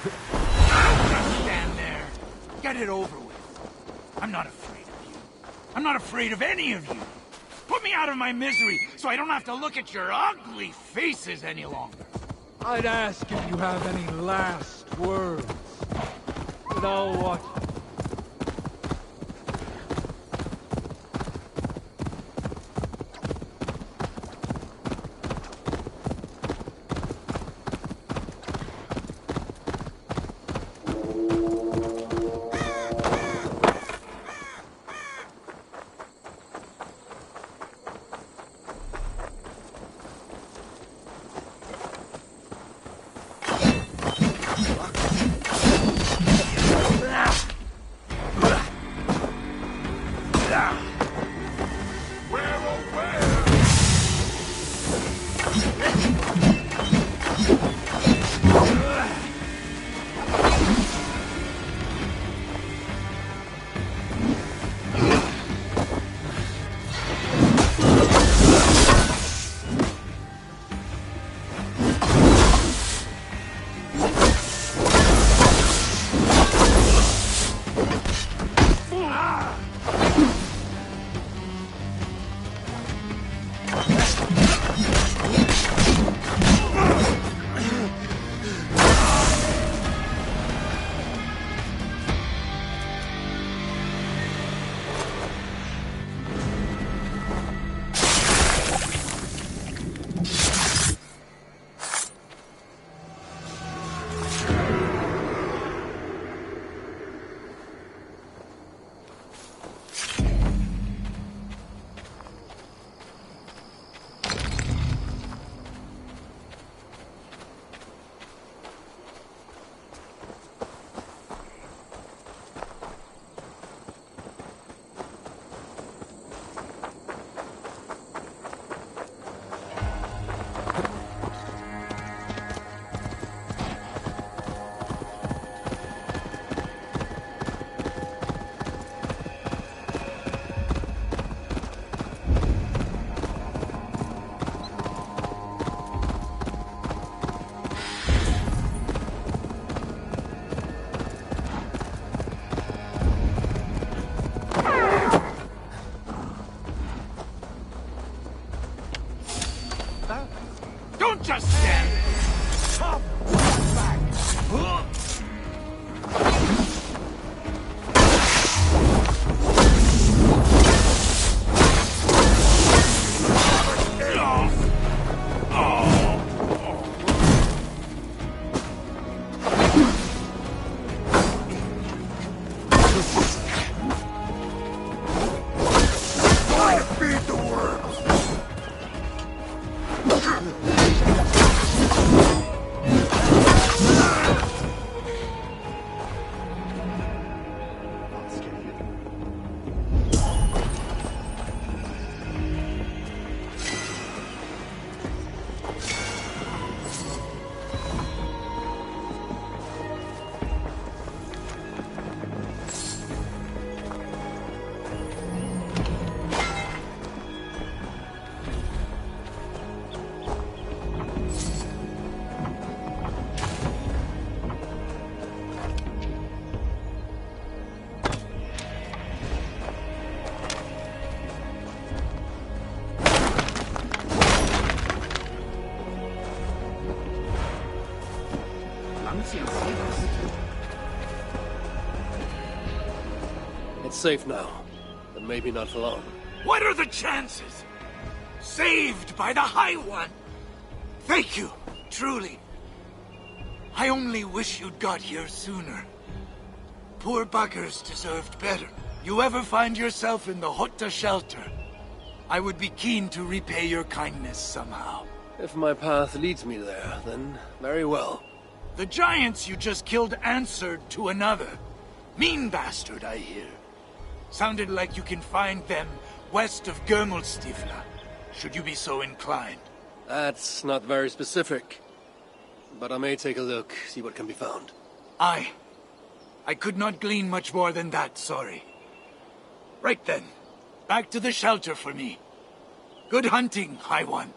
Just stand there. Get it over with. I'm not afraid of you. I'm not afraid of any of you. Put me out of my misery so I don't have to look at your ugly faces any longer. I'd ask if you have any last words. But I'll watch. Don't just stand there. Come, back. It's safe now, but maybe not for long. What are the chances? Saved by the High One! Thank you, truly. I only wish you'd got here sooner. Poor buggers deserved better. You ever find yourself in the Hutta shelter, I would be keen to repay your kindness somehow. If my path leads me there, then very well. The giants you just killed answered to another. Mean bastard, I hear. Sounded like you can find them west of Germelstifla, should you be so inclined. That's not very specific. But I may take a look, see what can be found. I could not glean much more than that, sorry. Right then, back to the shelter for me. Good hunting, High One.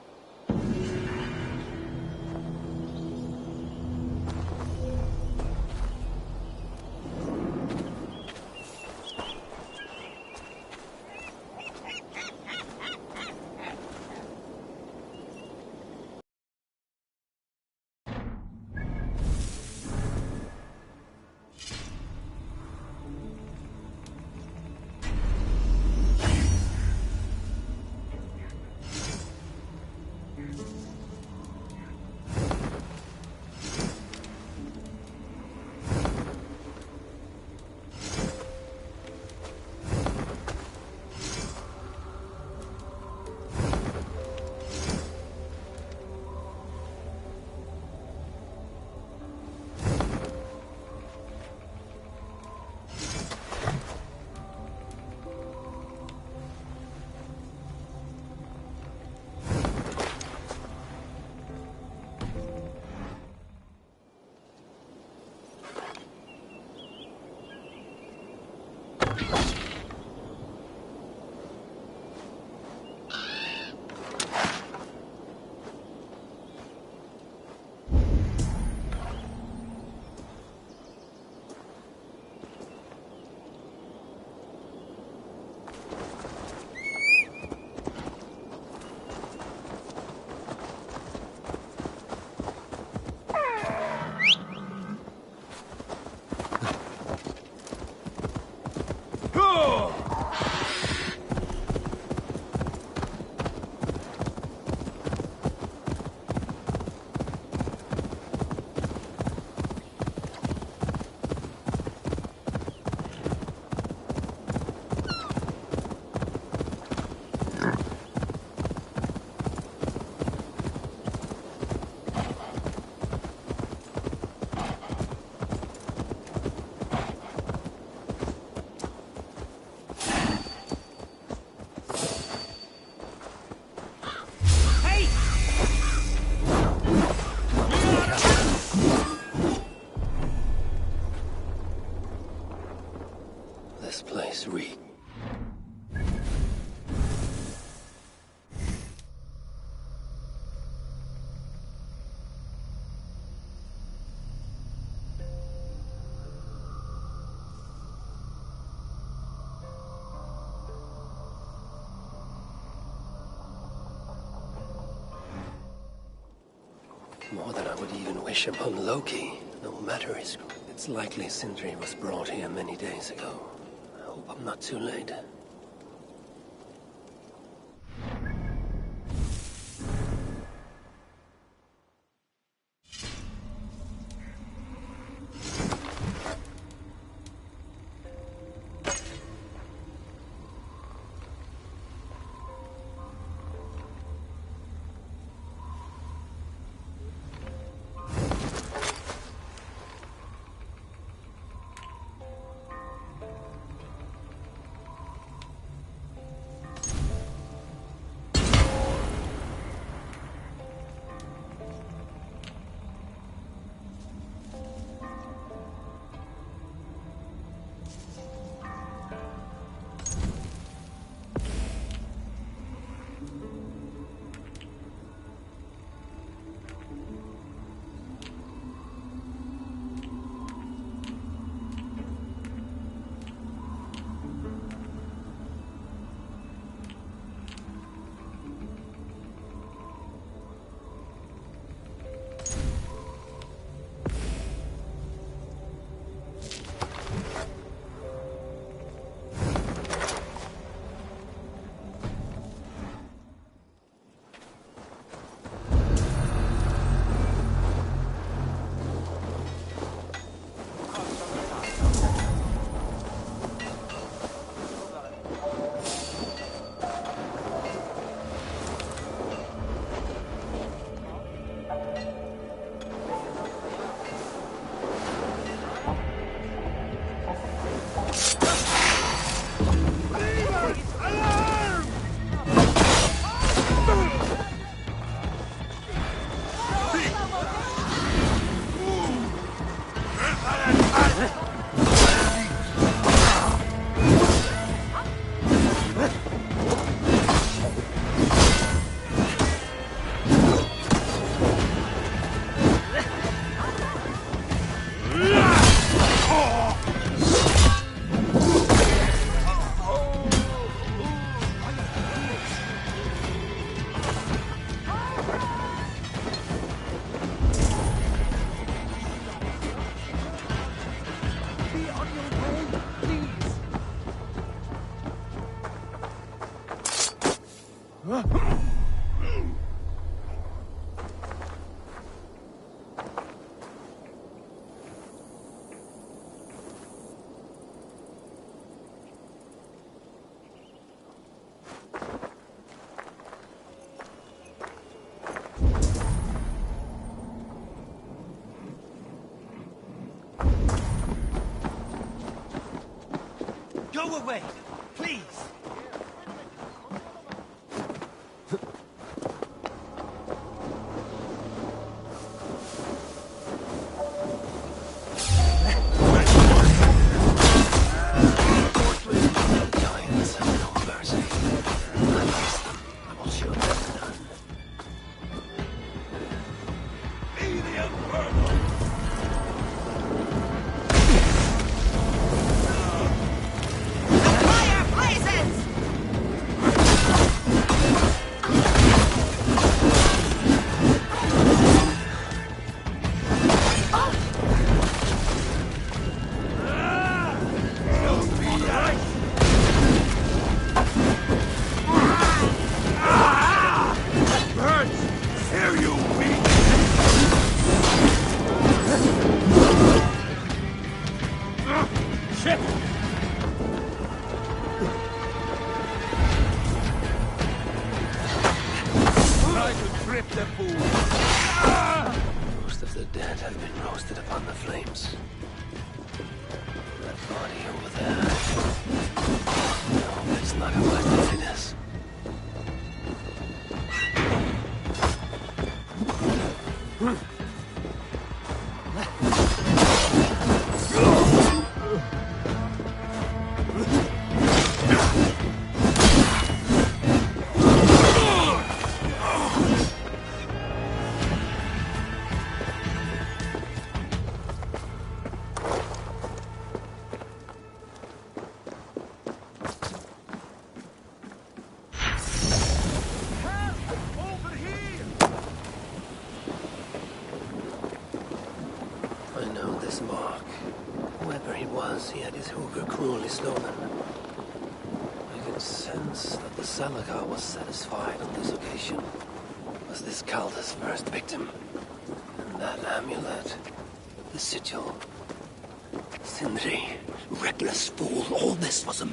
would even wish upon Loki, no matter his... It's likely Sindri was brought here many days ago. I hope I'm not too late. Go away, please! Most of the dead have been roasted upon the flames. That body over there. No, that's not how I think it is. I know this mark. Whoever he was, he had his hooker cruelly stolen. I can sense that the Salagar was satisfied on this occasion. Was this Calda's first victim? And that amulet, the sigil. Sindri, reckless fool, all this was a...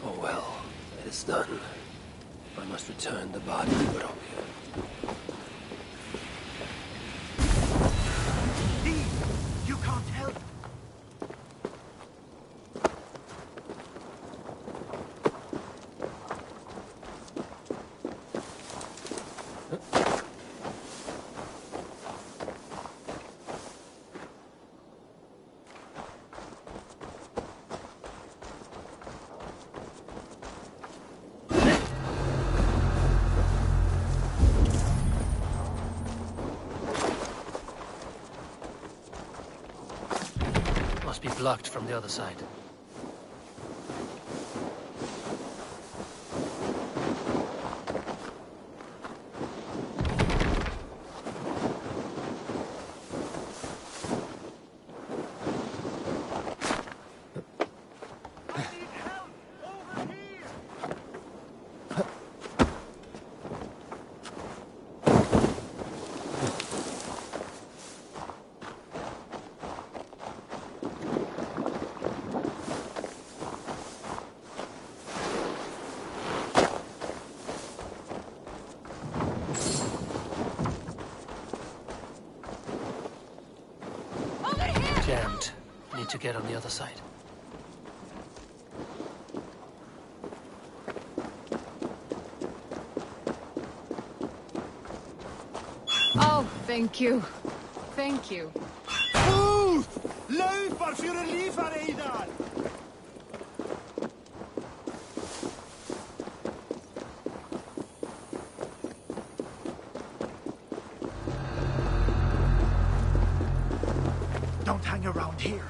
Oh well, it is done. I must return the body to Brok. You can't help. Must be blocked from the other side. Jammed. Need to get on the other side. Oh, thank you. Thank you. Ut! Løper for å live deg der! Don't hang around here.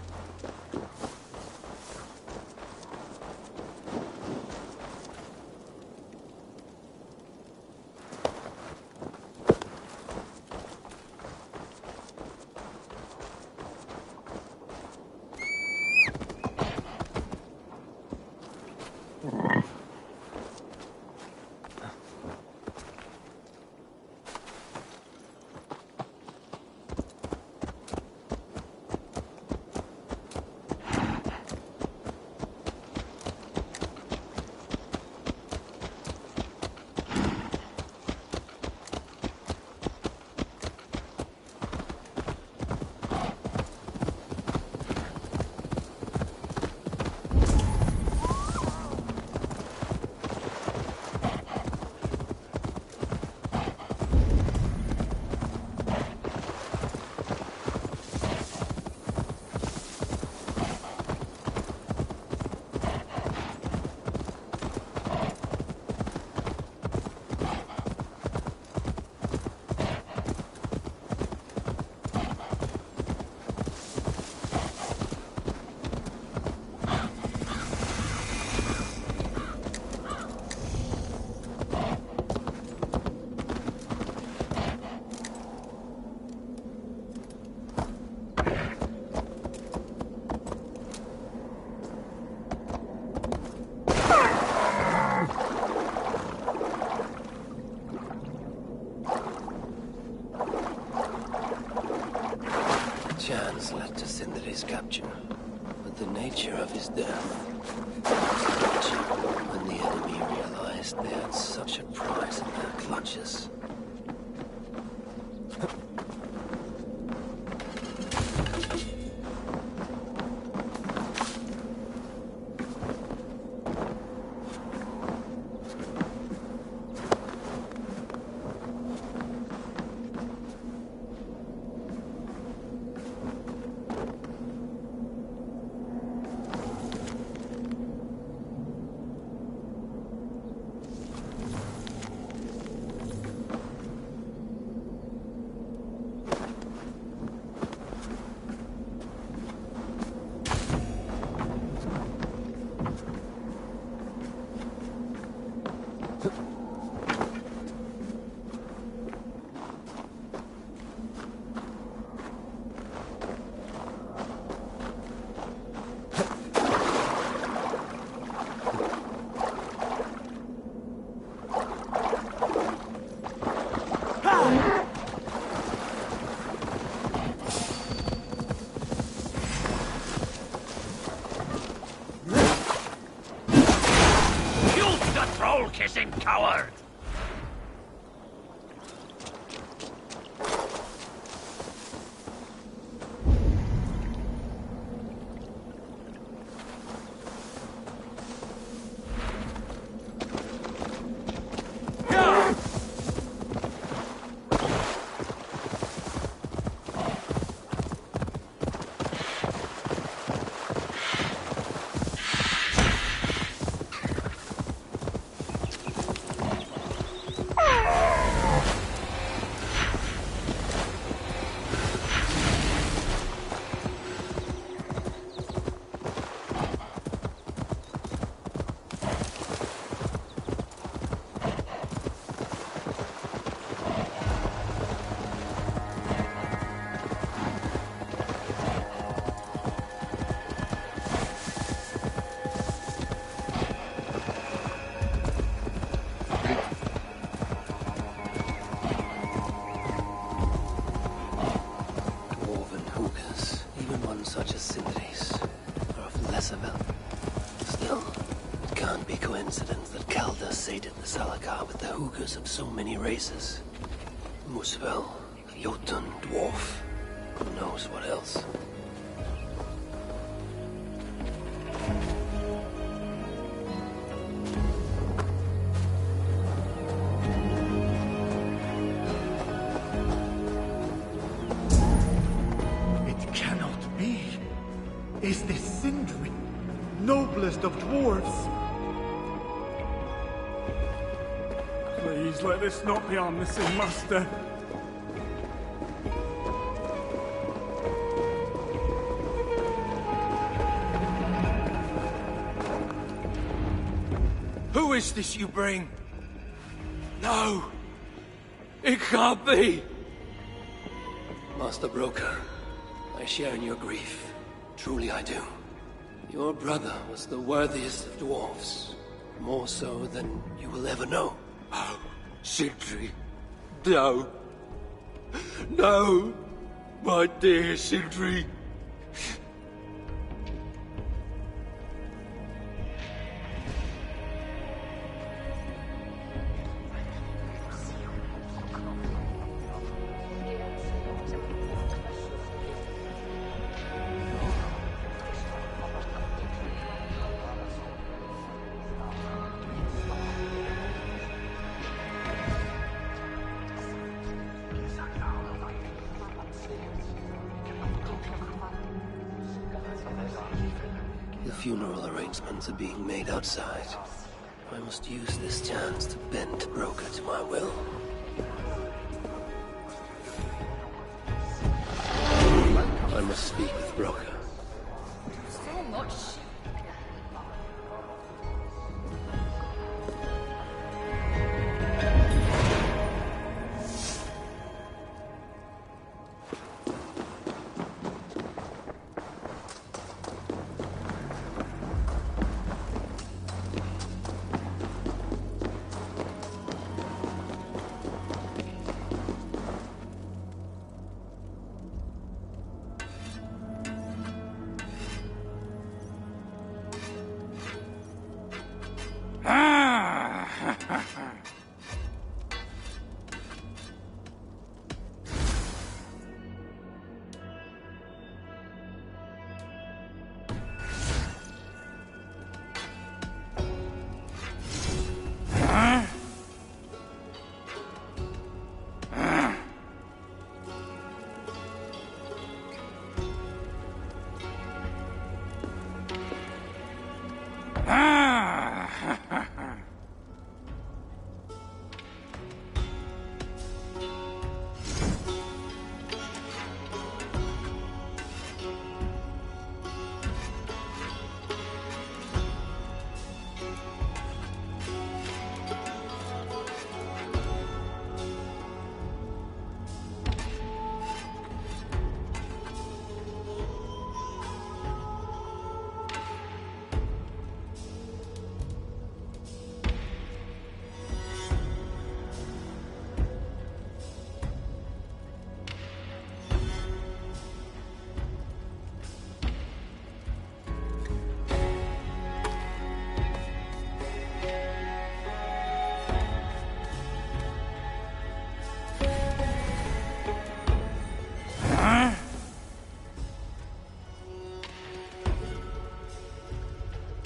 Chance led to Sindri's capture, but the nature of his death when the enemy realized they had such a prize in their clutches. ass-kissing coward! Such as Sindri's are of lesser value. Still, it can't be coincidence that Calder sated the Salakar with the Hoogers of so many races. Muspel, Jotun, Dwarf, who knows what else. Is this Sindri, noblest of dwarves? Please let this not be our missing master. Who is this you bring? No! It can't be! Master Broker, I share in your grief. Truly I do. Your brother was the worthiest of dwarves. More so than you will ever know. Oh, Sindri. No. No! My dear Sindri. The funeral arrangements are being made outside. I must use this chance to bend Broker to my will. I must speak with Broker. So much.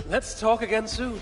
Let's talk again soon.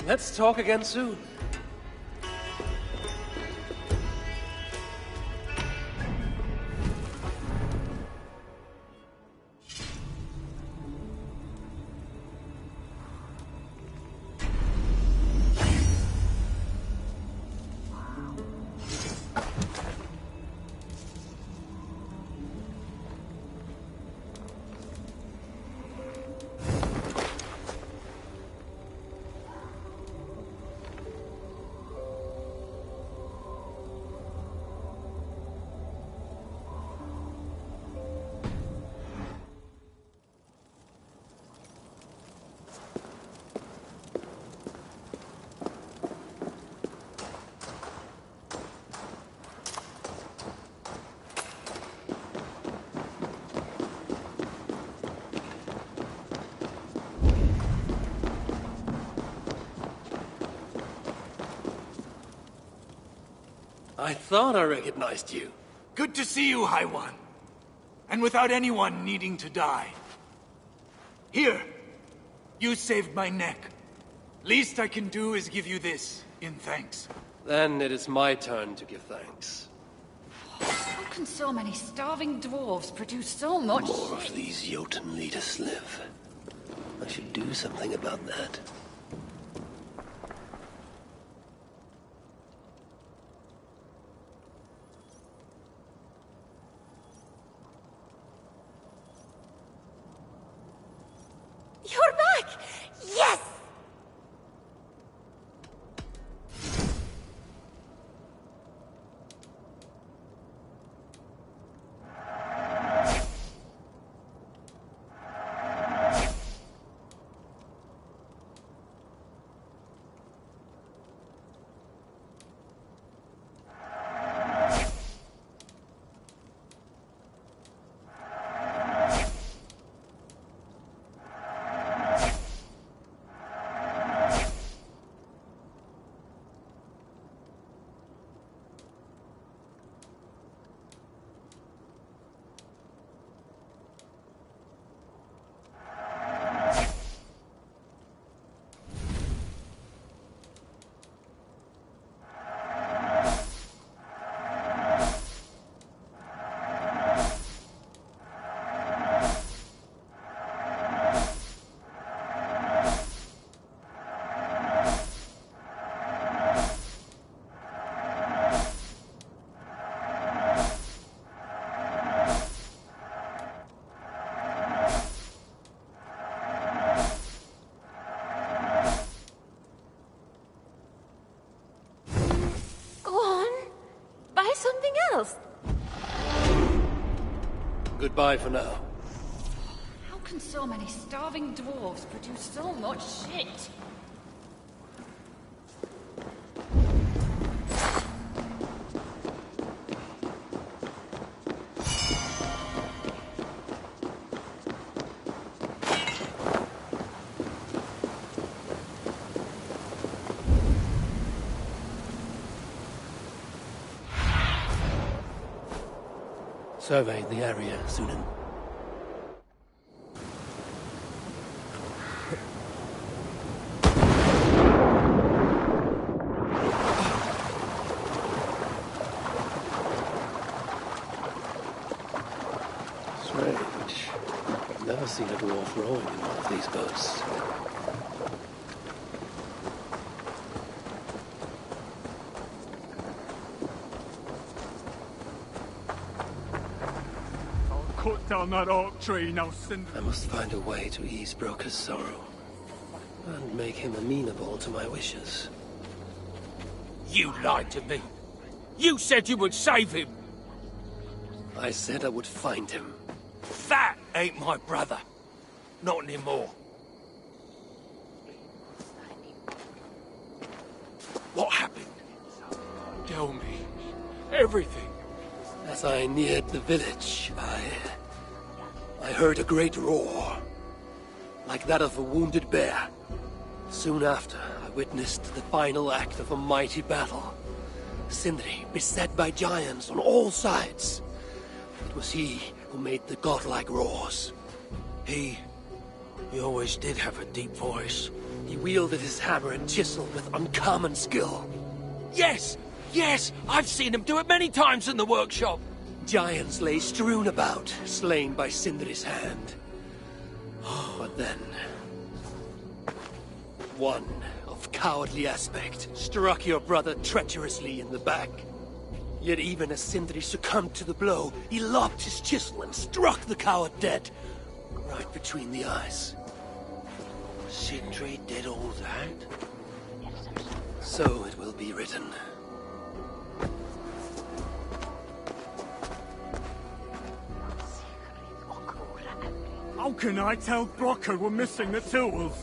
Let's talk again soon. I thought I recognized you. Good to see you, High One. And without anyone needing to die. Here, you saved my neck. Least I can do is give you this in thanks. Then it is my turn to give thanks. How can so many starving dwarves produce so much? More of these Jotun leaders live. I should do something about that. You're back! Yes! Goodbye for now. How can so many starving dwarves produce so much shit? Survey the area, Sunan. Strange. I've never seen a dwarf rowing in one of these boats. Cut down that oak tree now, Sindri. I must find a way to ease Broker's sorrow. And make him amenable to my wishes. You lied to me. You said you would save him. I said I would find him. That ain't my brother. Not anymore. What happened? Tell me. Everything. As I neared the village, I heard a great roar. Like that of a wounded bear. Soon after, I witnessed the final act of a mighty battle. Sindri beset by giants on all sides. It was he who made the godlike roars. He always did have a deep voice. He wielded his hammer and chisel with uncommon skill. Yes! Yes! I've seen him do it many times in the workshop! Giants lay strewn about, slain by Sindri's hand. But then... one of cowardly aspect struck your brother treacherously in the back. Yet even as Sindri succumbed to the blow, he lobbed his chisel and struck the coward dead, right between the eyes. Sindri did all that? So it will be written. How can I tell Brocker we're missing the tools?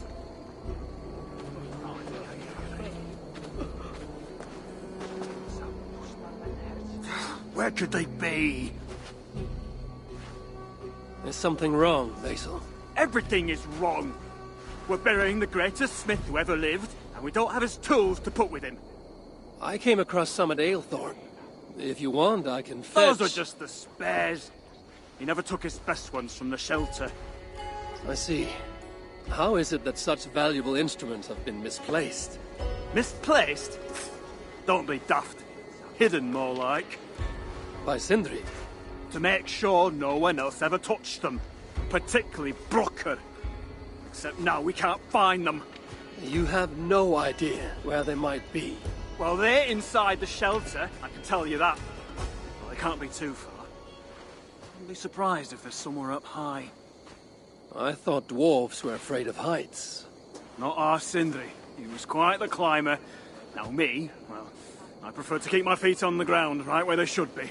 Where could they be? There's something wrong, Basil. Everything is wrong. We're burying the greatest smith who ever lived, and we don't have his tools to put with him. I came across some at Aylthorpe. If you want, I can fetch... Those are just the spares. He never took his best ones from the shelter. I see. How is it that such valuable instruments have been misplaced? Misplaced? Don't be daft. Hidden, more like. By Sindri? To make sure no one else ever touched them. Particularly Brocker. Except now we can't find them. You have no idea where they might be. Well, they're inside the shelter, I can tell you that. Well, they can't be too far. I'd be surprised if they're somewhere up high. I thought dwarves were afraid of heights. Not our Sindri. He was quite the climber. Now me, well, I prefer to keep my feet on the ground, right where they should be.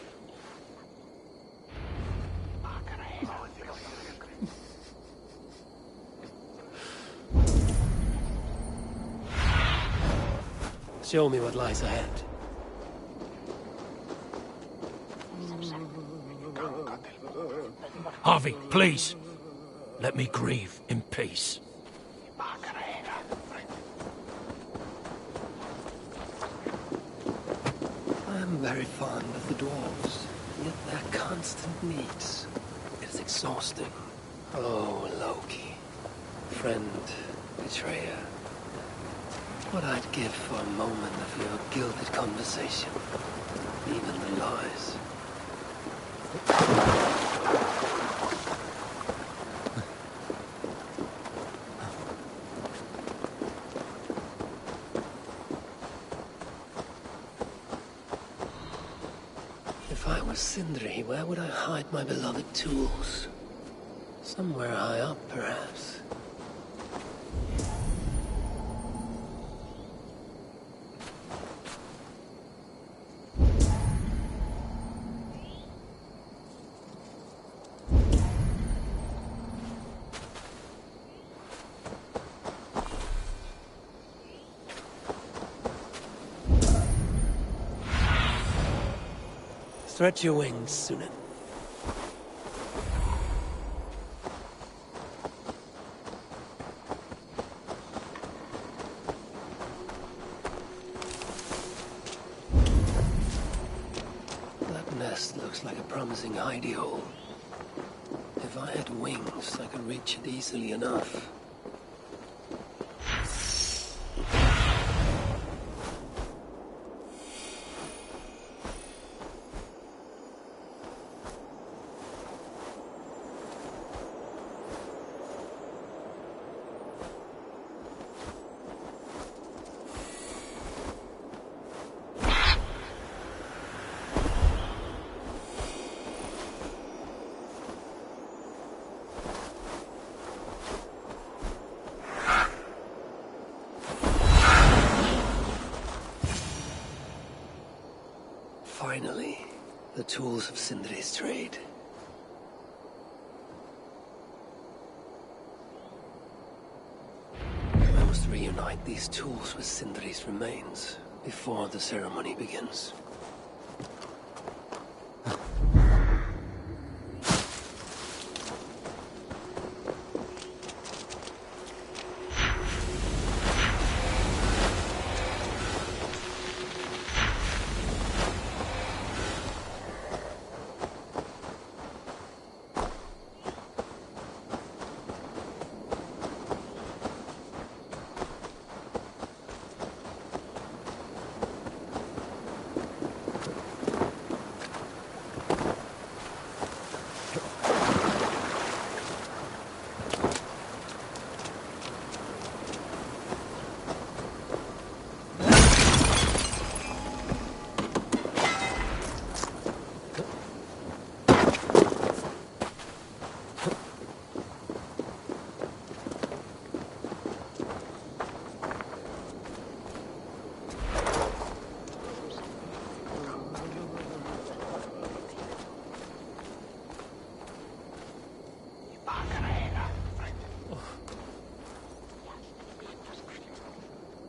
Show me what lies ahead. Harvey, please. Let me grieve in peace. I'm very fond of the dwarves, yet their constant needs is exhausting. Oh, Loki. Friend, betrayer. What I'd give for a moment of your gilded conversation. Even the lies. If I were Sindri, where would I hide my beloved tools? Somewhere high up, perhaps. Stretch your wings, Sunan. That nest looks like a promising hidey hole. If I had wings, I could reach it easily enough. Finally, the tools of Sindri's trade. reunite these tools with Sindri's remains before the ceremony begins.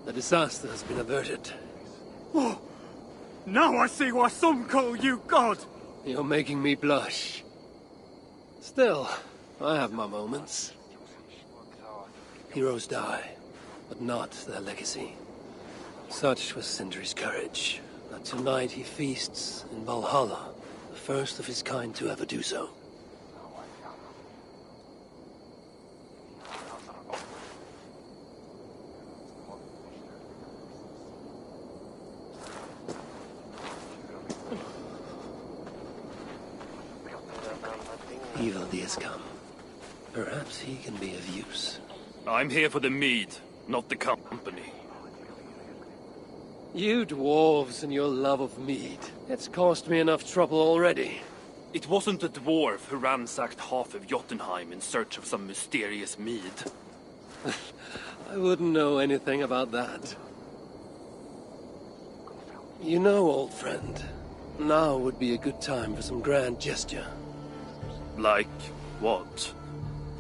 The disaster has been averted. Oh, now I see why some call you God! You're making me blush. Still, I have my moments. Heroes die, but not their legacy. Such was Sindri's courage, that tonight he feasts in Valhalla, the first of his kind to ever do so. Evildy has come. Perhaps he can be of use. I'm here for the mead, not the company. You dwarves and your love of mead. It's caused me enough trouble already. It wasn't a dwarf who ransacked half of Jotunheim in search of some mysterious mead. I wouldn't know anything about that. You know, old friend, now would be a good time for some grand gesture. Like what?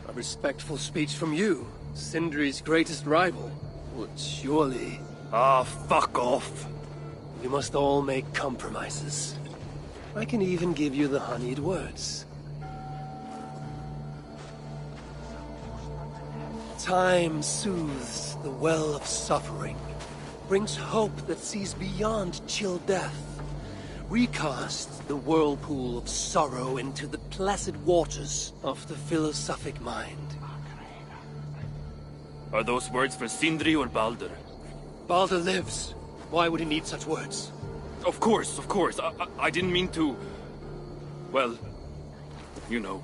A respectful speech from you, Sindri's greatest rival, would surely... Ah, fuck off! We must all make compromises. I can even give you the honeyed words. Time soothes the well of suffering, brings hope that sees beyond chill death, recasts the whirlpool of sorrow into the placid waters of the philosophic mind. Are those words for Sindri or Baldur? Baldur lives. Why would he need such words? Of course, of course. I didn't mean to... Well, you know.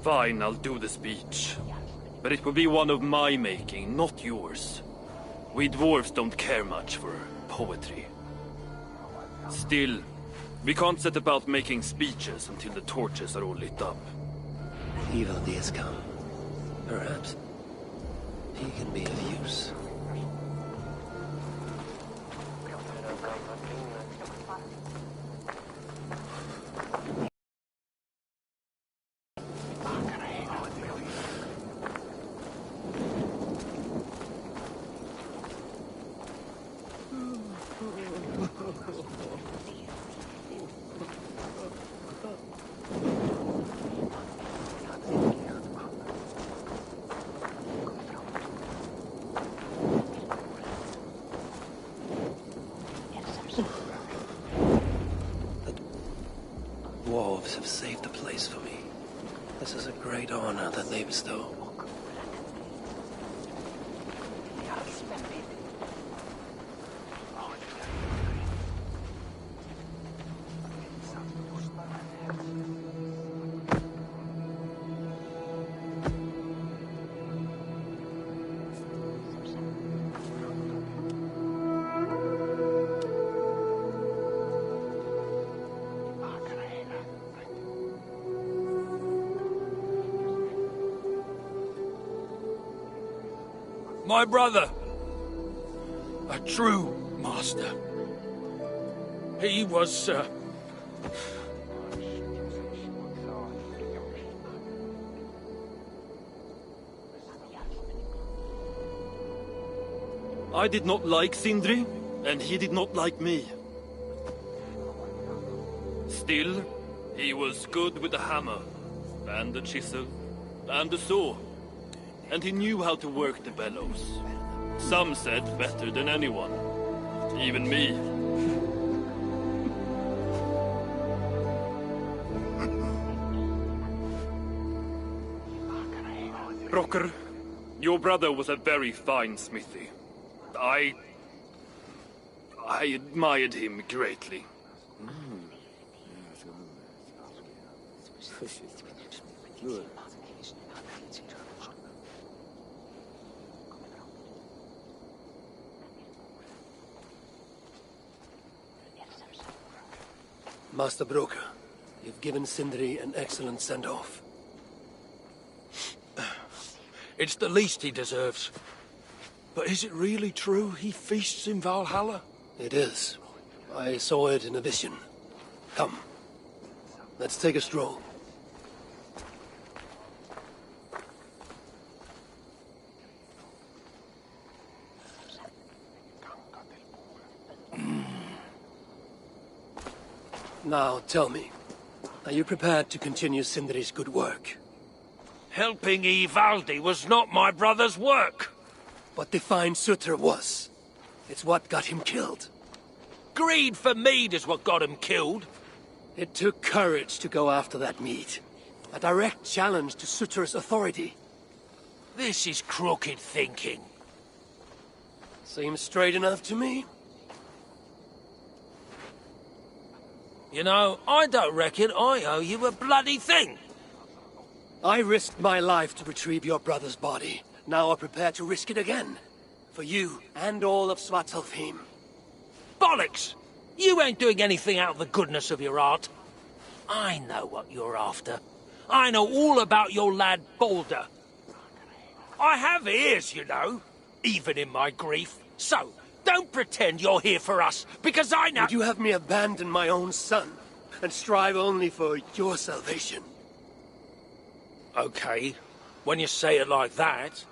Fine, I'll do the speech. But it will be one of my making, not yours. We dwarves don't care much for poetry. Still, we can't set about making speeches until the torches are all lit up. Evildy has come. Perhaps he can be of use. Dwarves have saved the place for me. This is a great honor that they bestow. My brother. A true master. He was, I did not like Sindri, and he did not like me. Still, he was good with the hammer, and the chisel, and the saw. And he knew how to work the bellows. Some said better than anyone. Even me. Brocker, your brother was a very fine smithy. I admired him greatly. Master Broker, you've given Sindri an excellent send-off. It's the least he deserves. But is it really true he feasts in Valhalla? It is. I saw it in a vision. Come. Let's take a stroll. Now, tell me, are you prepared to continue Sindri's good work? Helping Ivaldi was not my brother's work. But the fine Sutter was. It's what got him killed. Greed for mead is what got him killed. It took courage to go after that mead. A direct challenge to Sutter's authority. This is crooked thinking. Seems straight enough to me. You know, I don't reckon I owe you a bloody thing. I risked my life to retrieve your brother's body. Now I'm prepared to risk it again. For you and all of Svartalfheim. Bollocks! You ain't doing anything out of the goodness of your heart. I know what you're after. I know all about your lad Balder. I have ears, you know, even in my grief. So, don't pretend you're here for us, because I know— Would you have me abandon my own son, and strive only for your salvation? Okay, when you say it like that.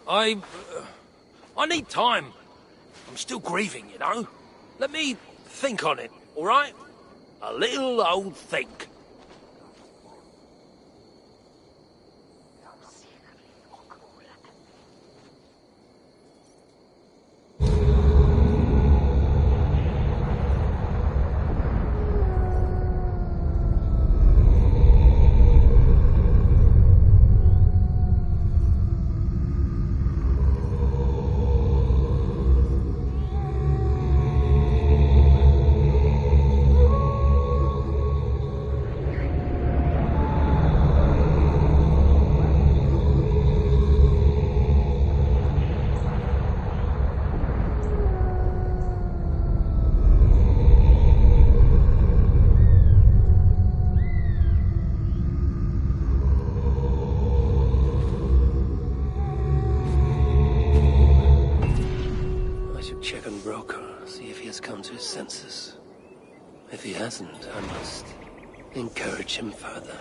I need time. I'm still grieving, you know. Let me think on it, all right? A little old think. Check on Broker, see if he has come to his senses. If he hasn't, I must encourage him further.